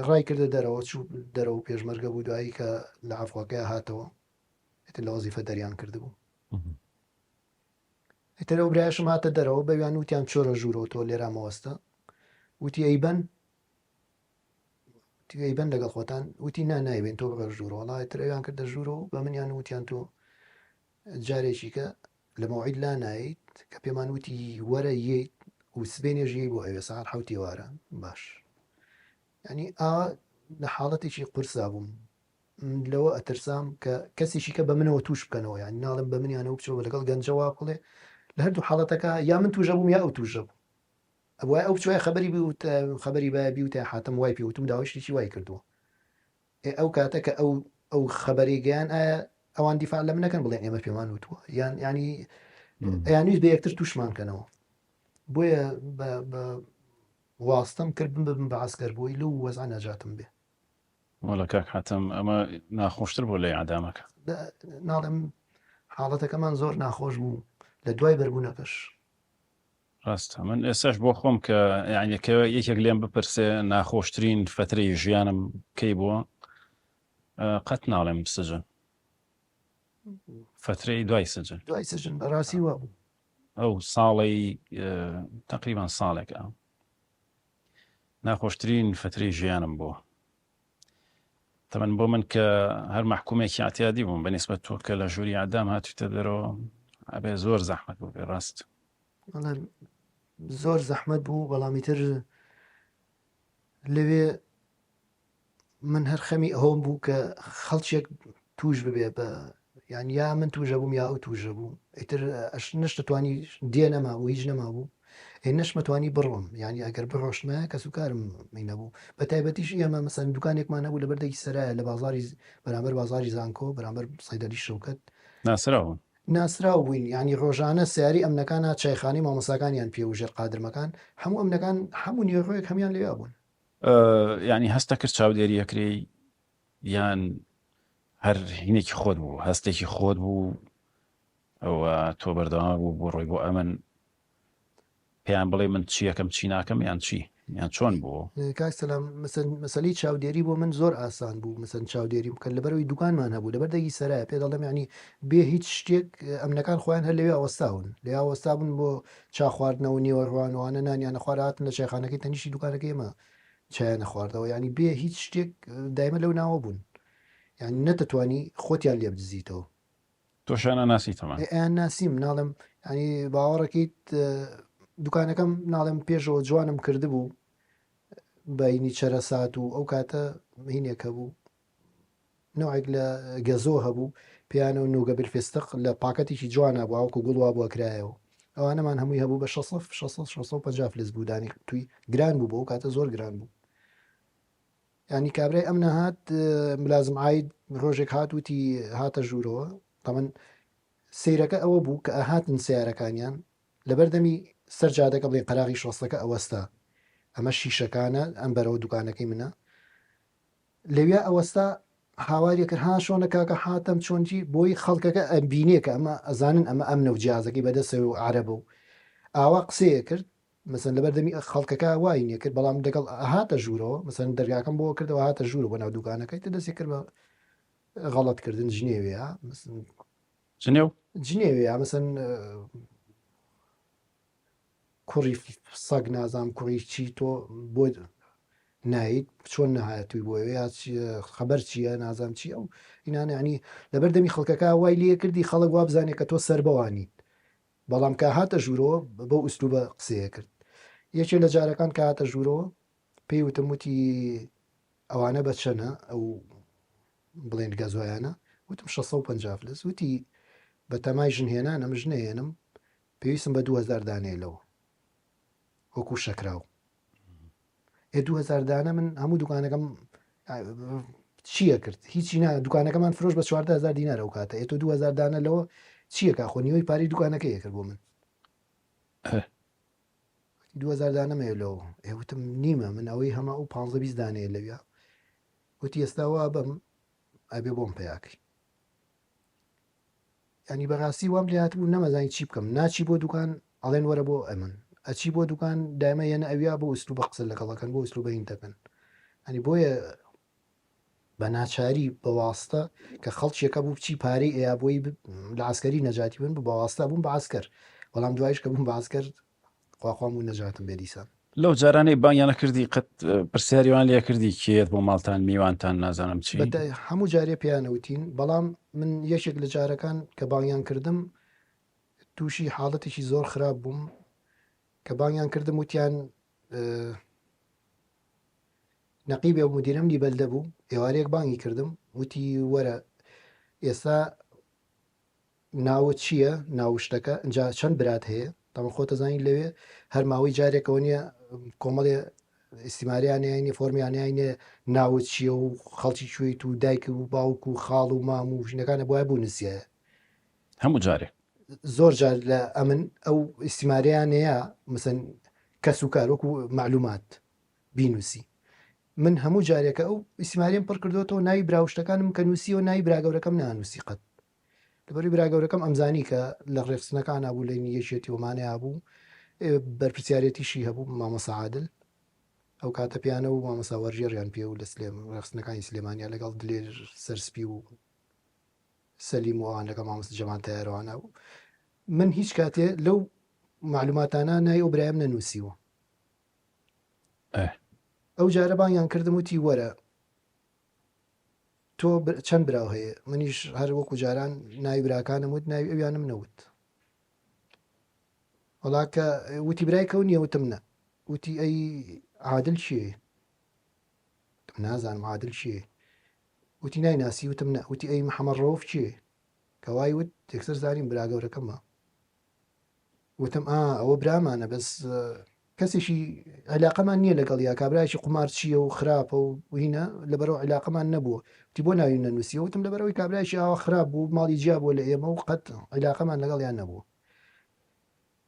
ڕای کردە دەرەوە چوو دەرەوە پێشمەرگە بوو دوایی کە لە عەفوەکەی هاتەوە لە وەزیفە دەریان کردبوو ئیتر ئەو برایشم هاتە دەرەوە بەویان وتیان چۆرە ژوورەوە تۆ لێرە مەوەستە وتی ئەیبەن تیبەن لەگەڵ خۆتان وتی نایبێن تۆ بەغەر ژوورەوە وڵای ترەویان کردە ژوورەوە بە منیان وتیان تۆ جارێکی کە لە مەوعید لا نایت کە پێمان وتی وەرە ییت و سبێنێژی بۆ ئەوێ ساعت حوتی وارە باش ینی لە حاڵەتێکی قورسا بووم لەوە ئەترسام کە کەسێکی کە بە منەوە توش بکەنەوە یان ناڵم بە منیانەوە بچەوە لەگەڵ گەنجەوە بڵێ لە هەردوو حاڵەتەکە یا من توژە بووم یا ئەو توژە بوو ئەوە ئەو بچوای خەبەری بوو خەبەری بابی و تا حاتم وای پێوتم داوایشتێکی وای کردووە ئەو کاتە کە ئەو خەبەری گەیان ئایا ئەوان دیفاع لە منەکەن بڵێن ئێمە پێمان وتووە یان ینی ئەیانویست بە یەکتر تووشمانکەنەوە بۆیە بە واستەم کردم ببم بە عسکەر بووی لەو وەزع نەجاتم بێ وەڵا کاک حاتم ئەمە ناخۆشتر بۆ لە عەدامەکە ناڵم حاڵەتەکەمان زۆر ناخۆش بوو لە دوای بەربوونەکەش ڕاستە من ئێستاش بۆ خۆم کە یعنیەکەوە یەکێک لێم بپرسێ ناخۆشترین فترەی ژیانم کەی بووە قەت ناڵێم سجن فترەی دوای سجن بەڕاستی وە بوو ئەو ساڵی تقریبان ساڵێکە ناخۆشترین فترەی ژیانم بووە تەمەن بۆ من کە هەر محکومێکی ئاعتیادی بووم بەنسبەت تۆ کە لە ژووری عەدام هاتوویتە دەرەوە ئەبێ زۆر زەحمەت بوو بێ ڕاست زۆر زەحمەت بوو بەڵامی تر لەوێ من هەر خەمی ئەوم بوو کە خەڵکێک توش ببێ بە یان یا من توژە بووم یا ئەو توژە بوو ئیتر نەش دەتوانی دێ نەما بوو هیچ نەما بوو نەشمەتوانی بڕۆم ینی ئەگەر بڕۆشتمە کەس و کارم نەبوو بە تایبەتیش ئێمە مەسەن دوکانێکمان هەبوو لە بەردەی سەرایە لە بازاری بەرامبەر بازاری زانکۆ بەرامبەر سەیدەلی شەوکەت ناسراون ناسراو بووین ینی ڕۆژانە سیاری ئەمنەکانە چایخانی مامۆساکانیان پێوژێر قادرمەکان هەموو ئەمنەکان هەموو نیێڕۆیەک هەمیان لێوا بوون ینی هەستە کرد چاودێری ئەکرێ یان هەر هینێکی خۆت بوو هەستێکی خۆت بوو ئەوە تۆ بەردەوام بوو بۆ ڕۆی بۆ ئەمن پێیان بڵێ من چیەکەم چی ناکەم یان چی یان چۆن بوو کاکسەلام مەسەلی چاودێری بۆ من زۆر ئاسان بوو مەسەن چاودێری بکە لەبەرەوەی دوکانمان هەبوو لەبەردەگی سەرایە پێ دەڵێم ینی بێ هیچ شتێک ئەمنەکان خۆیان هەر لەوێ ئەوەستاون لێ ئەوەستا بوون بۆ چاخواردنەوە نیوە ڕوانوانە نانیان نەخواراتن لە چایخانەکەی تەنیشی دوکانەکەی ئێمە چایە نەخواردەوە ینی بێ هیچ شتێک دایمە لەو ناوە بوون یعنی نەتەتوانی خۆتیان لێ بدزیتەوە تۆشانە ناسی تەمان ئەیان ناسیم ناڵم ینی باوەڕەکەیت دوکانەکەم ناڵم پێشەوە جوانم کرده بوو باینی چەرە سات و ئەو کاتە هینێکە بوو نوعێک لە گەزۆ هەبوو پیانە و نوگەبر فێستق لە پاکەتێکی جوانە بوو ئەوکو گوڵوا بووە کرایەوە ئەوانەمان هەمووی هەبوو بە 650 فلس بوودانی توی گران بوو بۆ ئەو کاتە زۆر گران بوو ینی کابرای ئەم نەهات ملازم عید ڕۆژێک هاتووتی هاتە ژوورەوە تەمەن سیرەکە ئەوە بوو کە ئەهاتن سیارەکانیان لەبەردەمی سەر جادەکە بڵێ قەراغی شۆستەکە ئەوەستا ئەمە شیشەکانە ئەم بەرەوە دوکانەکەی منە لەوێ ئەوەستا هاوارێ کرد ها شۆنە کاکە حاتەم چۆنجی بۆی خەڵکەکە ئەمبینێ کە ئەمە ئەزانن ئەمە ئەمنە و جیازەکەی بەدەستەوە و عارەبە و ئاوا قسەیە کرد مەسەن لەبەردەمی خەڵکەکە وای نییە کرد بەڵام دەگەڵ هاتە ژوورەوە مەسەن دەرگاکەم بۆ کردەوە هاتە ژوورە بۆ ناو دوکانەکەی تە دەستی کرد بە غەڵەتکردن ژنێوێ جنێوێ مەسەن کوڕی سەگ نازام کوڕی چی تۆ بۆ نایت چۆن نەهاتووی بۆ یا خەبەر چییە نازام چی ئەو ئینانە ینی لەبەردەمی خەڵکەکە وای لێ کردی خەڵک وا بزانێت کە تۆ سەربەوانیت بەڵام کە هاتە ژوورەوە بەو ئوستوبە قسەیە کرد یەکێ لە جارەکان کە هاتە ژوورەوە پێی وتم وتی ئەوانە بە چەنە ئەو بڵێن گەزۆیانە وتم 650 فلس وتی بە تەمای ژنهێنان ئەم ژنەهێنم پێویستم بە 2000 دانێلەوە وەکو شەکراو 2000 دانە من هەموو دوکانەکەم چییە کرد هیچی نا دوکانەکەمان فرۆش بە 14000 دینار ئەو کاتە ئێتۆ 2000 دانە لەوە چییە کا خۆنیەوەی پاری دوکانەکەی کرد بۆ من 2000 دانەمێ لەوە ئێوتم نیمە من ئەوەی هەمە و 15 دانەیە لەویا وتی ئێستاوا بەم ئەبێ بۆم پیاکەی ینی بەڕاستی وام لێات بوو نەمەزانی چی بکەم ناچی بۆ دوکان ئەڵێن وەرە بۆ ئەمن ئەچی بۆ دوکان دایمە یەنە ئەویا بۆ ئوسلوب بە قسە لەگەڵەکەن بۆ ئوسلوب بەین دەکەن ئەنی بۆیە بە ناچاری بەواستە کە خەڵکیەکە بوو بچی پارەی ئەیا بۆی لە عسکەری نەجاتی بن بەواستە بووم بە عسکەر بەڵام دوایش کە بووم بە عسکەر خواخوام و نەجاتم بێ دیسان لەو جارانەی بانیانە کردی قەت پرسیاریوان لێ کردی کێت بۆ ماڵتان میوانتان نازانم چی هەموو جارێ پێیانەوتین بەڵام من یەکێک لە جارەکان کە بانیان کردم تووشی حاڵەتێکی زۆر خراپ بووم کە بانیان کردم وتیان نەقیبێ و مدیرم دی بەلدە بوو ئێوارێک بانگی کردم وتی وەرە ئێستا ناوت چییە ناوشتەکە اینجا چەند برات هەیە تەمە خۆتە زانین لەوێ هەر ماوەی جارێکەوە نییە کۆمەڵێ ئیسیماریانیانی فۆرمیانیانێ ناوت چییە و خەڵکی کوێیت و دایک و باوک و خاڵ و مام و ژنەکانە بۆای بوو نسیە هەموو جارێک زۆر جار لە ئەمن ئەو ئیسیماریانەیە مثلا کەس و کار وەکو معلومات بینوسی من هەموو جارێکە ئەو ئیسیماریم پڕ کردوەوە ناوی براوشتەکانم کە نووسیەوە ناوی براگەورەکەم نانووسی قەت لەبەری براگەورەکەم ئەمزانی کە لە ڕێخستنەکان بوو لە یەکێتی ومانەیە بوو بەرپرسیارەتیشی هەبوو مامەسا عادل ئەو کاتە پیانە و مامەسا وەرژێڕیان پێ و لە ڕێخستنەکانی سلێمانیا لەگەڵ دلێر سەرسپی و سەلیم وان لەگە مامەست جەمان تایارەوانە بوو من هیچ کاتێ لەو معلوماتانە نای ئەو برایم نەنووسیوە ئەو جارە بانیان کردم وتی وەرە تۆ چەند براو هەیە منیش هەر وەکو جاران ناوی براکانم وت ناوی ئەویانم نەوت وڵاکە وتی برای کەونیە وتم نە وتی ئەی عادل چیە نازانم عادل چیە وتی نایناسی وتم نە وتی ئەی محەممەد ڕۆف چیە کەوای وت تێکسەر زانیم براگەورەکەمە وتم ئەوە برامانە بەس کەسێکی علاقەمان نییە لەگەڵ یا کابراایکی قمار چییە و خراپە و هینە لەبەرەوە علاقەمان نەبووە تی بۆ ناوی نەنووسیە وتم لەبەرەوەی کابراایکی ئاوا خراپ بوو ماڵی جیا بووە لە ئێمە و قەت علاقەمان لەگەڵیان نەبووە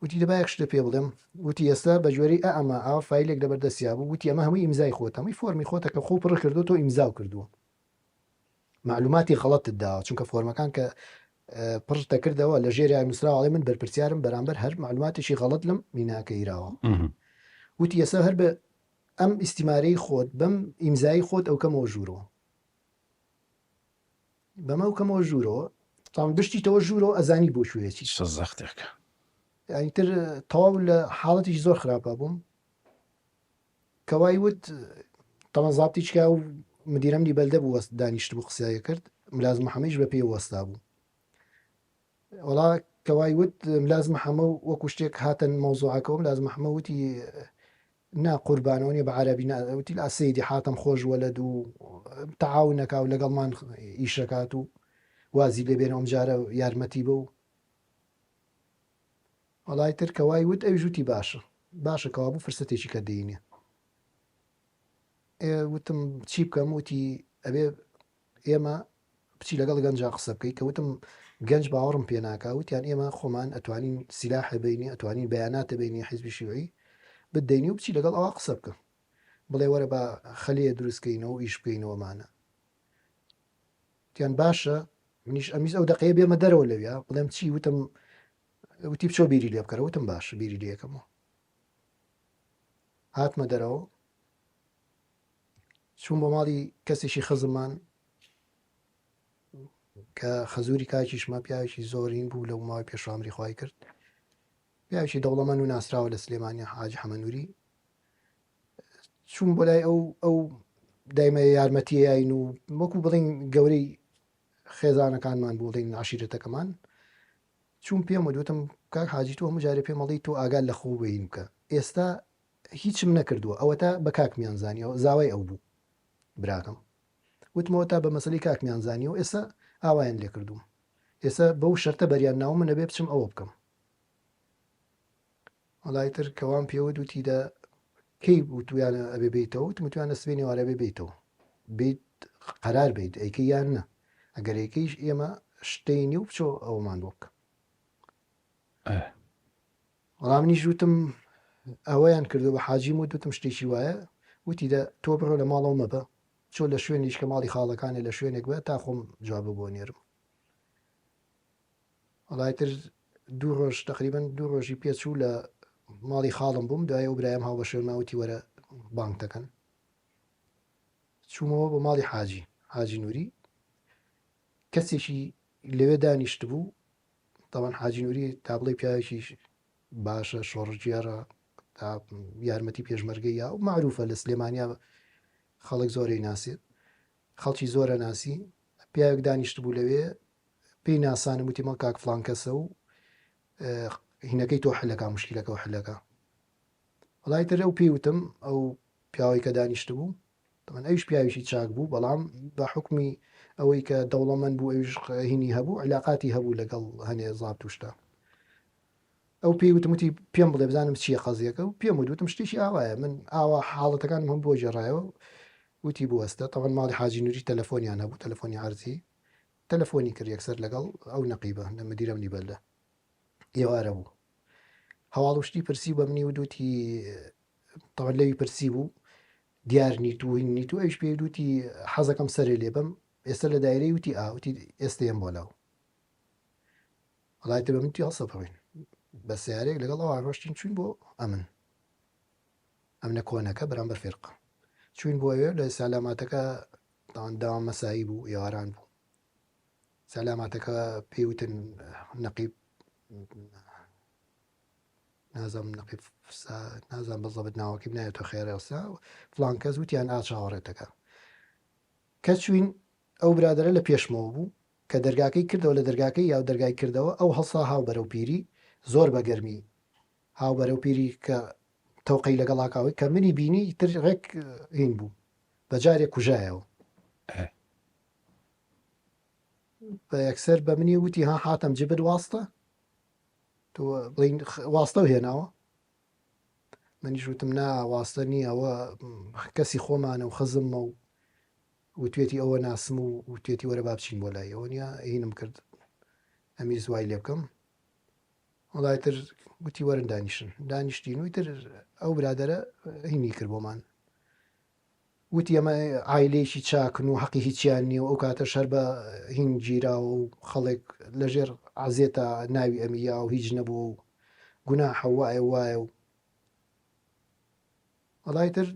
وتی دەبایەک شتە پێ بڵێم وتی ئێستا بە جوێرەی ئەمە ئاوا فیلێک لەبەردەستیا بوو وتی ئەمە هەمووی ئیمزای خۆت هەمووی فۆرمی خۆتە کە خۆ پڕ کردو تۆ ئیمزاو کردووە معلوماتی غەڵەتت داوە چونکە فۆرمەکان کە پڕتە کردەوە لە ژێری نووسراوەڵێ من بەرپرسیارم بەرامبەر هەر معلوماتێکی غەڵەت لەم میناکە ئیراوە وتی ئێستا هەر بە ئەم ئیسیمارەی خۆت بەم ئیمزایی خۆت ئەو کەمەوە ژوورەوە بەمە ئەو کەمەوە ژوورەوە تام دشتی تەوە ژوورەوە ئەزانی بۆ شوێتی زەختێکە ئەیتر تەواو لە حاڵەتیش زۆر خراپە بووم کەوای وت تەمە زابتی چکا و مدیرەمنی بەلدە بوو وەست دانیشت بوو قسەیە کرد ملاز محەمەدیش بە پێی وەستا بوو وڵا کەوای وت ملاز محەمە وەکو شتێک هاتن مەوزوعەکەەوە ملاز محەمە وتی نا قوربانەوە نیە بە عەرەبی ناوتی لە سەیدی حاتم خۆش وەلەد و تەعاونەکە و لەگەڵمان ئیشەکات و وازی لێبێنە ئەم جارە یارمەتی بە و وڵای تر کەوای وت ئەوی ژووتی باشە کەوا بوو فرسەتێکی کە دەینێ وتم چی بکەم وتی ئەبێ ئێمە بچی لەگەڵ گەنجا قسە بکەی کە وتم گەنج باوەڕم پێ ناکە وتیان ئێمە خۆمان ئەتوانین سیلاح بینی ئەتوانین بەیاناتە بینی حیزبی شیوعی بدەینی و بچی لەگەڵ ئەوە قسە بکە بڵێ وەرە بە خەلیە دروستکەینەوە و ئیش بکەینەوەمانە تیان باشە منیش ئەمیز ئەو دقەیە بێمە دەرەوە لەویا بڵێم چی وتم وتی بچۆ بیری لێ بکەرە وتم باش بیری لێکەمەوە هاتمە دەرەوە چوون بۆ ماڵی کەسێکی خزممان کە خەزوری کاکیشمە پیاوێکی زۆرین بوو لەو ماوەی پێشوامری خوای کرد پیاوێکی دەوڵەمەند و ناسراوە لە سلێمانی حاج حەمەنووری چوون بۆ لای ئەو دایمە یارمەتیەین و وەکو بڵین گەورەی خێزانەکانمان بوو بڵین عشیرەتەکەمان چوون پێم وتم کاک حاجی تۆ هەموو جارێ پێم مەڵی تۆ ئاگال لە خۆ بین بکە ئێستا هیچم نەکردووە ئەوە تا بە کاکمیان زانیەوە زاوای ئەو بوو براکەم وتمەوە تا بە مەسەلەی کاکمیان زانیەوە ئێستا ئاوایان لێ کردووم ئێستا بەو شەرتە بەریان ناومە نەبێ بچم ئەوە بکەم وڵای تر کەوام پێوە دوتیدا کەی وتویانە ئەبێ بیتەوە وتمتوانە سبێنی وارە بێ بیتەوە بیت قەرار بیت ئەیکە یان نە ئەگەر ئەیکەیش ئێمە شتینی و بچۆ ئەومان بۆ بکە وەڵام منیش وتم ئەوەیان کردو بە حاجی و دوتم شتێکی وایە وتیدا تۆ بڕۆ لە ماڵەوە مەبە چۆ لە شوێنیش کە ماڵی خاڵەکانی لە شوێنێک بە تا خۆم جواب بۆ نێرم وڵایتر دوو ڕۆژ تقریبان دوو ڕۆژی پێچوو لە ماڵی خاڵم بووم دوایە و برایم هاو بە شوێنماوتی وەرە بانک دەکەن چوومەوە بە ماڵی حاجی نووری کەسێکی لەوێ دانیشت بوو تاوان حاجی نووری تا بڵێ پیاوێکی باشە شۆڕجیێرە تا یارمەتی پێشمەرگەی یا و معروفە لە سلێمانیا خەڵک زۆرەی ناسێت خەڵکی زۆرە ناسی پیاوێک دانیشت بوو لەوێ پێی ناسانم وتیمە کاک فلان کەسە و هینەکەی تۆ حلەکە مشکلەکە و حلەکە وڵایتر ئەو پێیوتم ئەو پیاوەی کە دانیشت بوو من ئەوش پیاویشی چاک بوو بەڵام بە حکمی ئەوەی کە دەوڵەمەند بوو ئەوش هینی هەبوو علاقاتی هەبوو لەگەڵ هەنێ زاب توشتا ئەو پێیوتموتی پێم بڵێ بزانم چییە قەزیەکە و پێم وتم شتێکی ئاوایە من ئاوا حاڵەتەکانم هەم بۆ جێڕایەوە وتی بوەستە تەوان ماڵی حاجی نووری تەلەفۆنیان هەبوو تەلەفۆنی عەرزی تەلەفۆنی کرد یەکسەر لەگەڵ ئەو نەقیبە لە مدیرە نیبەلدە ئێوارە بوو هەواڵشتی پرسی بە منی ودوتی تەوان لەوی پرسی بوو دیار نیت و هین نیت و ئەوش پێ دوتی حەزەکەم سەرێ لێ بم ئێستا لە دایرەی وتی ئاوتی ئێستەیەم بۆ لاو وڵایتر بە منتی هەڵسە بڕین بە سیارێک لەگەڵ ئەوە ڕۆشتین چوین بۆ ئەمنە کۆنەکە بەرامبەر فێرقە چوین بۆ ئەوێ لە سالاماتەکە داوام مەسایی بوو ئێواران بوو سالاماتەکە پێیوتن نەقیب نازم نەقیب نازان بەزەبت ناوەکی بنایێتەوە خێرەسا فلان کەس وتیان ئاچاوەڕێتەکە کە چوین ئەو برادرە لە پێشمەوە بوو کە دەرگاکەی کردەوە لە دەرگاکەی یا دەرگای کردەوە ئەو هەڵسا هاو بەرەو پیری زۆر بەگەرمی هاو بەرەو پیری کە تەوقەی لەگەڵاکاوی کە منی بینی تر ڕێک هین بوو بەجارێک کوژایەوە بە یەکسەر بە منی وتی ها هاتەم جبت واستە تۆ بڵین واستە و هێناوە منیش وتم نا واستە نییە ئەوە کەسی خۆمانە و خزممە و وتوێتی ئەوە ناسم و وتێتی وەرە با بچین بۆ لای ئەوە نیە هینم کرد ئەمی زوای لێ بکەم وڵایتر گوتی وەرن دانیشتین ویتر ئەو برادەرە هینی کرد بۆمان وتی ئەمە عایلێکی چاکن و حەقی هیچیان نییە و ئەو کاتە شەر بە هین گیراوە و خەڵێک لەژێر عزیێتە ناوی ئەمیا و هیچ نەبوو و گوناحە وایە وایە و وڵایتر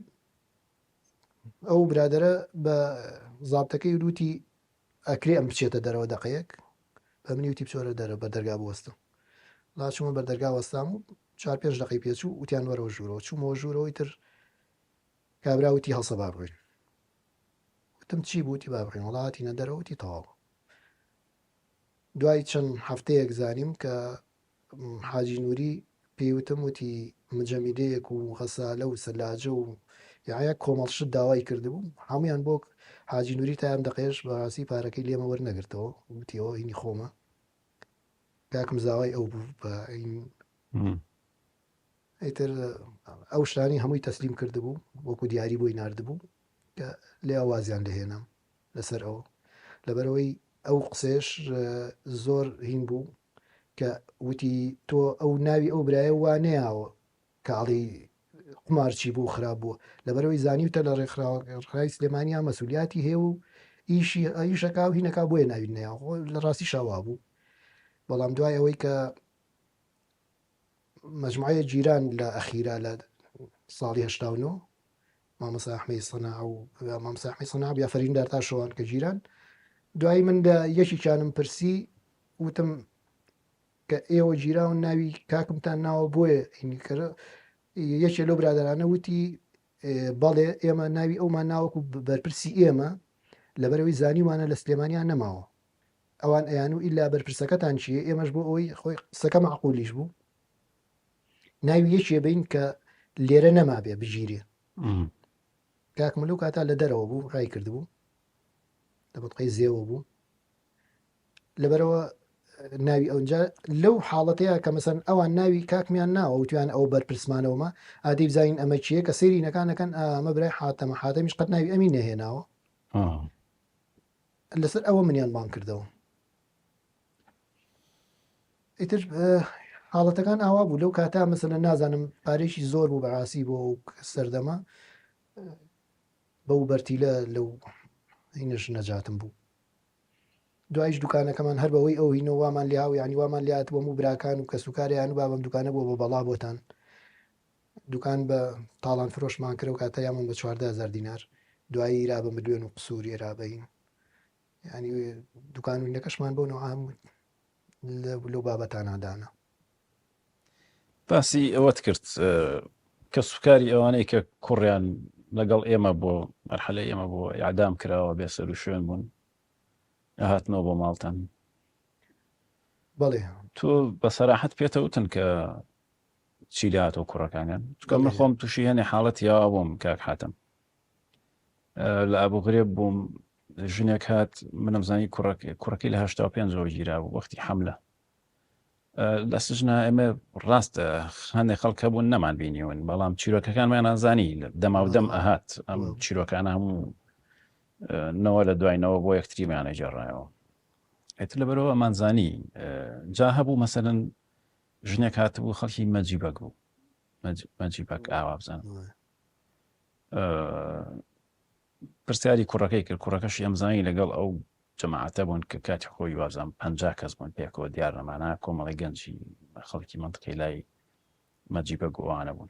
ئەو برادەرە بە زابتەکەی وتی ئەکرێ ئەم بچێتە دەرەوە دەقەیەک بە منی وتی بچۆرە دەرە بە دەرگا بوەستم لاچمە بەر دەرگا وەستام و 4-5 دقی پێچوو وتیان وەرەوە ژوورەوە چوومەوە ژوورەوەی تر کابراوتی هەڵسە با بڕۆین وتم چی بووتی با بڕین وڵاتینە دەرەوەتی تەواو دوای چەند هەفتەیەک زانیم کە حاجی نووری پێیوتم وتی مجەمیدەیەک و غەسالە و سەلاجە و یاە کۆمەڵشت داوای کردبوو هەمویان بۆ حاجی نووری تایم دەقێش بەڕاستی پارەکەی لێمە وەرنەگرتەوە وتیەوە هینی خۆمە کاکم زاوای ئەو بوو بە ئیتر ئەو شتانی هەمووی تەسلیم کردبوو وەکو دیاری بۆی ناردبوو کە لێ ئەوازیان لەهێنام لەسەر ئەوە لەبەرەوەی ئەو قسێش زۆر هین بوو کە وتی تۆ ئەو ناوی ئەو برایە وانەیەوە کاڵی قمارچی بوو خراپ بووە لەبەرەوەی زانیوتە لە ڕێکخراوی سلێمانیا مەسوولیاتی هەیە و ئیشەکە و هینەکە بۆیە ناوی نەیە لە ڕاستی شاوا بوو بەڵام دوای ئەوەی کە مەجموعەیە جیران لە ئەخیرا لە ساڵی 89 مامەسا ئەحمەدی سەناع و مامەسا ئەحمەدی سەناع یا فەرین دارتاشەوان کە جیران دوای من لە یەکێکیانم پرسی وتم کە ئێوە جیراون ناوی کاکمتان ناوە بۆیە هینیکەرە یەکێ لەو برادرانە وتی بەڵێ ئێمە ناوی ئەومان ناوەکو بەرپرسی ئێمە لەبەرەوەی زانیوانە لە سلێمانیان نەماوە ئەوان ئەیان و ئیلا بەرپرسەکەتان چییە ئێمەش بۆ ئەوەی خۆی قسەکە معقولیش بوو ناوی یەکێ بین کە لێرە نەمابێ بژیرێ کاکم لەو کاتا لە دەرەوە بوو ڕای کردبوو لە بەتقەی زێوە بوو لەبەرەوە ناوی ئەوجا لەو حاڵەتەیە کە مەسەن ئەوان ناوی کاکمیان ناوە وتیان ئەو بەرپرسمانەوەمە ئادەی بزانین ئەمە چییە کە سەیری نەکانەکەن ئەمە برای حاتەمە حاتەمیش قەت ناوی ئەمی نەهێناوە لەسەر ئەوە منیان بان کردەوە ئیتر حاڵەتەکان ئاوا بوو لەو کاتا مەسەلەن نازانم پارێکی زۆر بوو بەڕاستی بۆ سەردەما بەو بەرتیلە لەو هینش نەجاتم بوو دوایش دوکانەکەمان هەر بەوەی ئەو هینەوە وامان لیاو یعنی وامان لات بۆ و براکان و کە سوکاریان و بابم دوکانە بۆ بە بەڵا بۆتان دوکان بە تاڵان فرۆشمان کرد و کاتە یامان بە 14,000 دینار دوایی را بە مدوێن و قسووری رابین ینی دوکانوینەکەشمان بۆ نەوەام لەو بابەتانادانە باسی ئەوەت کرد کە سوکاری ئەوانەی کە کوڕیان لەگەڵ ئێمە بۆ مەرحەلەی ئێمە بۆ یاعدام کراوە بێسەر و شوێن بوون هاتنەوە بۆ ماڵتان بەڵێ تۆ بە سەراحەت پێتەوتن کە چی لاتەوە کوڕەکانیان چکە من خۆم تووشی هەنێ حاڵەت یاوە بووم کاک حاتم لە ئابوو غرێب بووم ژنێک هات منم زانی کوڕەکەی لە 85 گیرا بوو وەختی حەملە لە سژنا ئێمە ڕاستە هەندێک خەڵکە بوون نەمان بینیون بەڵام چیرۆکەکانمان نازانی دەما و دەم ئەهات ئەم چیرۆکانە هەموو نەوە لە دوایەوە بۆ یەکتریمانە جێڕایەوە ئێتر لەبەرەوە ئەمانزانی جا هەبوو مەسەرەن ژنێک هاتبوو خەڵکی مەجیبەک بوو مەجیبەک ئاوا بزانم پرسیاری کوڕەکەی کرد کوڕەکەشی ئەمزانی لەگەڵ ئەو جەماعەتە بوون کە کاتی خۆی وازام 50 کەس بوون پێکەوە دیار نەمانە کۆمەڵی گەنجی خەڵکی منطقەی لای مەجیبەک ئەوانە بوون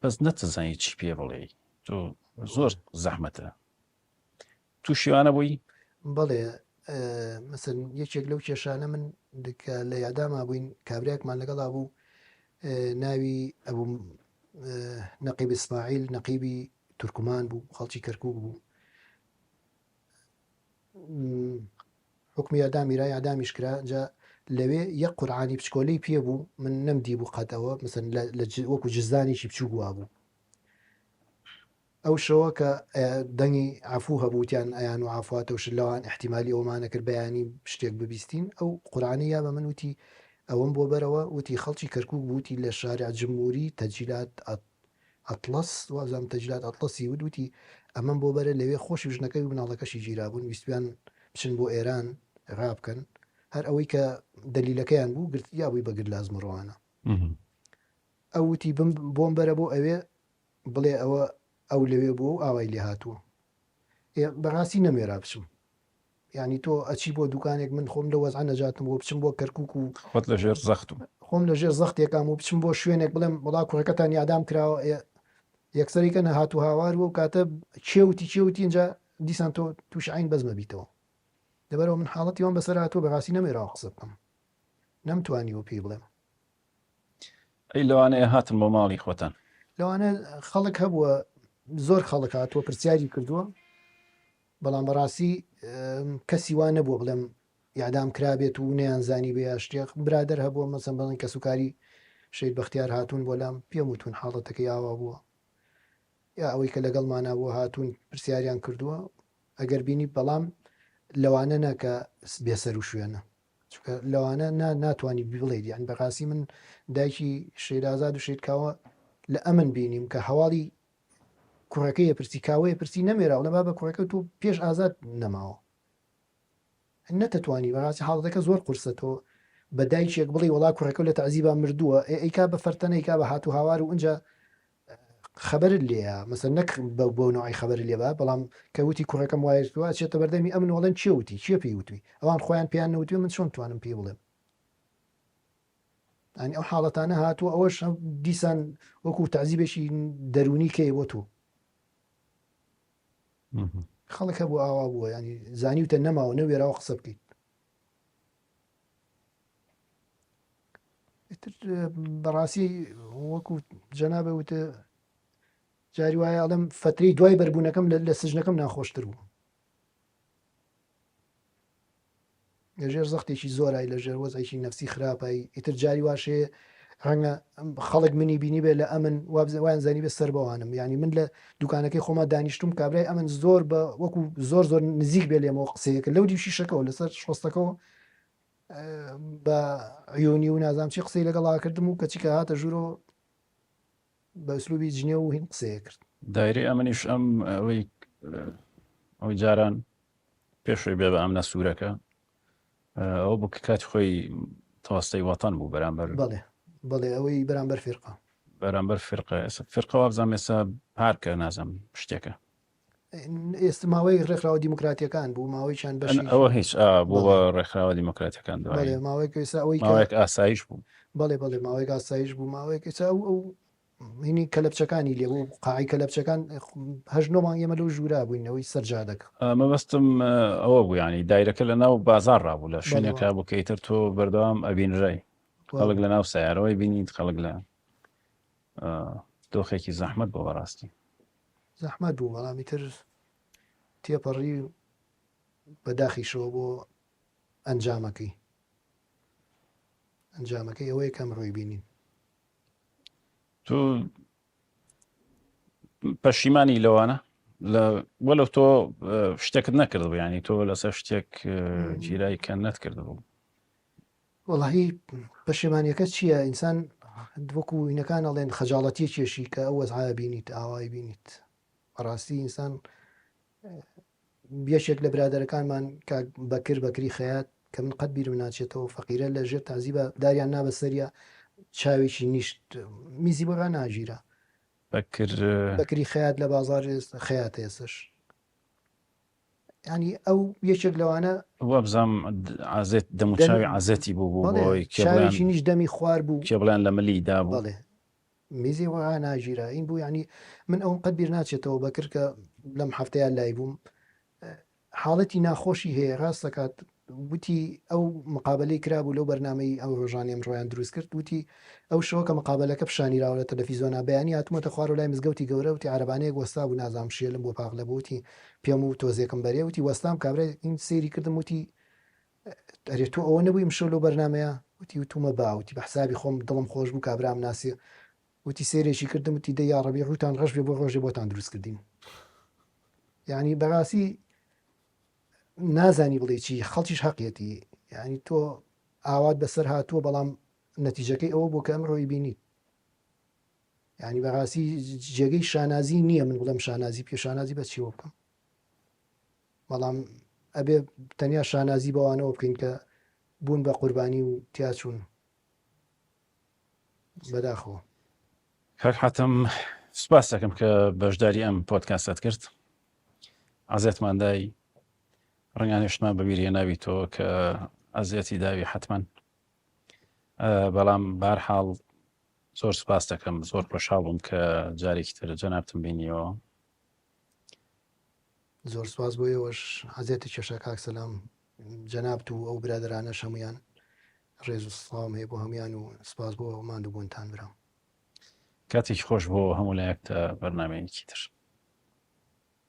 بەس نەتزانی چی پێ بڵێ تۆ زۆر زەحمەتە تو شیوانە بووی بەڵێ مەسەن یەکێک لەو کێشانە من لە یاداما بووین کابراێکمان لەگەڵا بوو ناوی ئەبوو نەقیب ئیسماعیل نەقیبی تورکمان بوو خەڵکی کەرکووک بوو حکمی یادامی رای یادامیش کرا جا لەوێ یەک قورعانی پچکۆلەی پێ بوو من نەمدی بوو قەتەوە مەسەن وەکو جزدانێکی بچوو بووە بوو ئەو شەوە کە دەنگی عفوو هەبووتیان ئەیان و عفواتەوش لەوان احتیمالی ئەومانە کرد بەیانی شتێک ببیستین ئەو قورعانەی یا بە من وتی ئەوەم بۆ بەرەوە وتی خەڵکی کەرکووک بووتی لە شارع جمهوری تەجیلات ئەتلەس وازام تەجیلات ئەتلەسی وتی ئەمەم بۆ بەرە لەوێ خۆشی ژنەکەی و مناڵەکەشی گیرابوون ویستیان بچن بۆ ئێران ڕابکەن هەر ئەوەی کە دلیلەکەیان بوو گرت یابووی بەگر لازمڕۆوانە ئەو وتی بۆم بەرە بۆ ئەوێ بڵێ ئەو لەوێ بوو و ئاوای لێ هاتووە بەڕاستی نەمێرا بچم یعنی تۆ ئەچی بۆ دوکانێک من خۆم لە وەزع نەجاتم بۆ بچم بۆ کەرکووک و خۆت لە ژێر زەخت و خۆم لە ژێر زەختێکام و بچم بۆ شوێنێک بڵێم وڵا کوڕەکەتان یادام کراوە یەکسەریکە نەهات و هاوار و کاتە چێوتی اینجا دیسان تۆ تووش عین بەزمە بیتەوە لەبەرەوە من حاڵەتیوان بەسەر هاتووە بەڕاستی نەمێراوە قسە بکەم نەمتوانی و پێی بڵێم ئەی لەوانەیە هاتن بۆ ماڵی خۆتان لەوانە خەڵک هەبووە زۆر خەڵک هاتووە پرسیاری کردووە بەڵام بەڕاستی کەسی وان نەبووە بڵێم یادام کرابێت و نەیانزانی بێ شتێک برادر هەبووە مەسەن بڵێن کە سوکاری شەید بەختیار هاتوون بۆ لام پێم وتون حاڵەتەکەی ئاوا بووە یا ئەوەی کە لەگەڵمانە بووە هاتوون پرسیاریان کردووە ئەگەر بینی بەڵام لەوانە نەکە بێسەر و شوێنە چونکە لەوانە ناتوانانی بڵێت یان بەڕاستی من دایکی شێرازاد و شێتکاوە لە ئەمن بینیم کە هەواڵی کوڕەکەی پرسی کاوەیە پرسی نەمێراوە لەما بە کوڕەکە تو پێش ئازاد نەماوە نەتەتوانی بەڕاستی حاڵەتەکە زۆر قورسەتەوە بە دایکێک بڵێ وڵا کوڕەکە لە تەعزیبا مردووە ئەیکا بە فەرتەنەیکا بە هات و هاوار و ئەنجا خەبەرت لێە مەسەر نەک بۆ نوعی خەبەر لێبا بەڵام کەوتی کوڕەکەم وایەوە چێتە بەردەمی ئەمن وڵەن چێوتی چیە پێی وتوی ئەوان خۆیان پێیان نەوتوی من چۆن توانم پێی بڵێم ئەنی ئەو حاڵەتانە هاتووە ئەوەش دیسان وەکو تەعزیبێکی دەرونی کەی بۆ تۆ خەڵک هەبوو ئاوا بووە ینی زانیوتە نەماوە نەوێراوە قسە بکەیت بەڕاستی وەکو جەنابە وتە جاری وایە ئەڵەم فترەی دوای بەربوونەکەم لە سژنەکەم ناخۆشتر بوو لەژێر زەختێکی زۆرای لەژێر وەزعێکی نەفسی خراپایی ئیتر جاری واشێ ڕەنگە خەڵک منی بینی بێ لە ئەمن وایان زانی بێ سەر بەوانم ینی من لە دوکانەکەی خۆما دانیشتم کابرای ئەمن زۆر بە وەکو زۆر نزیک بێ لێمەوە قسەیەکە لەو دیوشی شەکەەوە لەسەر شۆستەکەەوە بە عیۆنی و نازام چی قسەی لەگەڵا کردم و کەچی کە هاتە ژوورەوە بە ئەسلوبی جنێ و هین قسەیە کرد دایری ئەمنیش ئەوەی جاران پێشوی بێ بە ئەم نەسوورەکە ئەو بوو کە کاتی خۆی تەواستەی وەتەن بوو بەڵێ ئەوەی بەرامبەر فێرقا بەرامبەر فرقەوە بزانام ئێستا پارکە نازەم شتێکە ئێستا ماوەی ڕێکخراوە دیموکراتیەکان بوو ماوەیان بەشی ئەوە هیچ بوو بە ڕێکخراوە دیموکراتەکان بەڵێ ماوەیەک ئێستا ئەوەی ماوەیەک ئاسایش بوو بەڵێ ماوەیەک ئاسایش بوو ماوەیەک ئێستا ئەو هینی کەلەپچەکانی لێبوو قاعی کەلەپچەکان هەژنۆ مانگ ئێمە لەو ژوورا بووینەوەی سەرجادەکە مەبەستم ئەوە بوو ینی دایرەکە لە ناو بازار ڕابوو لە شوێنێکا بووکەیتر تۆ بەردەوام ئەبینڕای خەڵک لە ناو سیارەوەی بینیت خەڵک لە دۆخێکی زەحمەت بۆ بەڕاستی زەحمەت بوو بەڵامی تر تێپەڕی بەداخیشەوە بۆ ئەنجامەکەی ئەوەیە کەم ڕۆی بینین تو پەشیمانی لەوانە وەلو تۆ شتێکت نەکردبوو ینی تۆ لەسەر شتێک گیرای کە نەتکرد بوو وەڵاهی پەشیمانیەکە چییە ئینسان وەکو هینەکان ئەڵێن خەجاڵەتی کێشی کە ئەو وەزعایە بینیت ئاوای بینیت بەڕاستی ئینسان بێشێک لە برادەرەکانمان بەکری خەیات کە من قەت بیرم ناچێتەوە فەقیرە لە ژێر تازیبە داریان نابە سەریە چاوێکی نیشت میزی بەغا ناژیرە بەکری خەیات لە بازار خەیاتە ئێسش ینی ئەو یەکێک لەوانە وە بزانام ئازێت دەموچاوی عزەتی بوو بۆی چاوێکی نیش دەمی خوار بوو کێ بڵیان لە ملیدا بوو بڵێ میزی وەغا ناژیرە این بوو ینی من ئەوم قەت بیر ناچێتەوە بەکر کە لەم هەفتەیە لای بووم حاڵەتی ناخۆشی هەیە ڕاستەکات وتی ئەو مقابلەی کرابوو لەو بەرنامەی ئەو ڕۆژانی ئەمڕۆیان دروست کرد وتی ئەو شەوە کە مقابلەکە پیشانیراوە لە تەلەڤیزۆنا بەیانی هاتوومەتە خوار و لای مزگەوتی گەورە وتی عەرەبانەیەک وەستا بوو نازام شێلم بۆ پاق لەبووتی پێم و تۆزێکم بەرێ وتی وەستام کابرا این سەیری کردم وتی ئەرێ تۆ ئەوە نەبووی شەو لەو بەرنامەیە وتی وتومە باوتی بە حسابی خۆم دڵم خۆش بوو کابرام ناسیە وتی سێرێکی کردم وتی دە یا ڕەبی ڕووتان ڕەش بێ بۆ ڕۆژێ بۆتان دروست کردین یعنی بەڕاستی نازانی بڵێ چی خەڵکیش حەقیەتی ینی تۆ ئاوات بەسەر هاتووە بەڵام نەتیجەکەی ئەوە بۆ کە ئەمڕۆی بینیت ینی بەڕاستی جێگەی شانازی نییە من بڵێم شانازی پێ شانازی بە چیوە بکەم بەڵام ئەبێ تەنیا شانازی بەوانەوە بکەین کە بوون بە قوربانی و تیاچوون بەداخەوە کاک حاتم سوپاس دەکەم کە بەشداری ئەم پۆدکاستت کرد ئازێتماندای ڕنگانێشتمان بەبیریە ناوی تۆ کە ئەزیەتی داوی حتمما بەڵام بەهەرحاڵ زۆر سوپاس دەکەم زۆر خۆشحاڵ بووم کە جارێکی تر جەنابتم بینیەوە زۆر سوپاس بۆ ئێوەش حەزێتی کێشە کاک سەلام جەنابت و ئەو برادەرانەش هەمویان ڕێز و سڵام هەیە بۆ هەمویان و سوپاس بۆ ماندوو بوونتان برام کاتێکی خۆش بۆ هەموو لایەک تا بەرنامەیەکی تر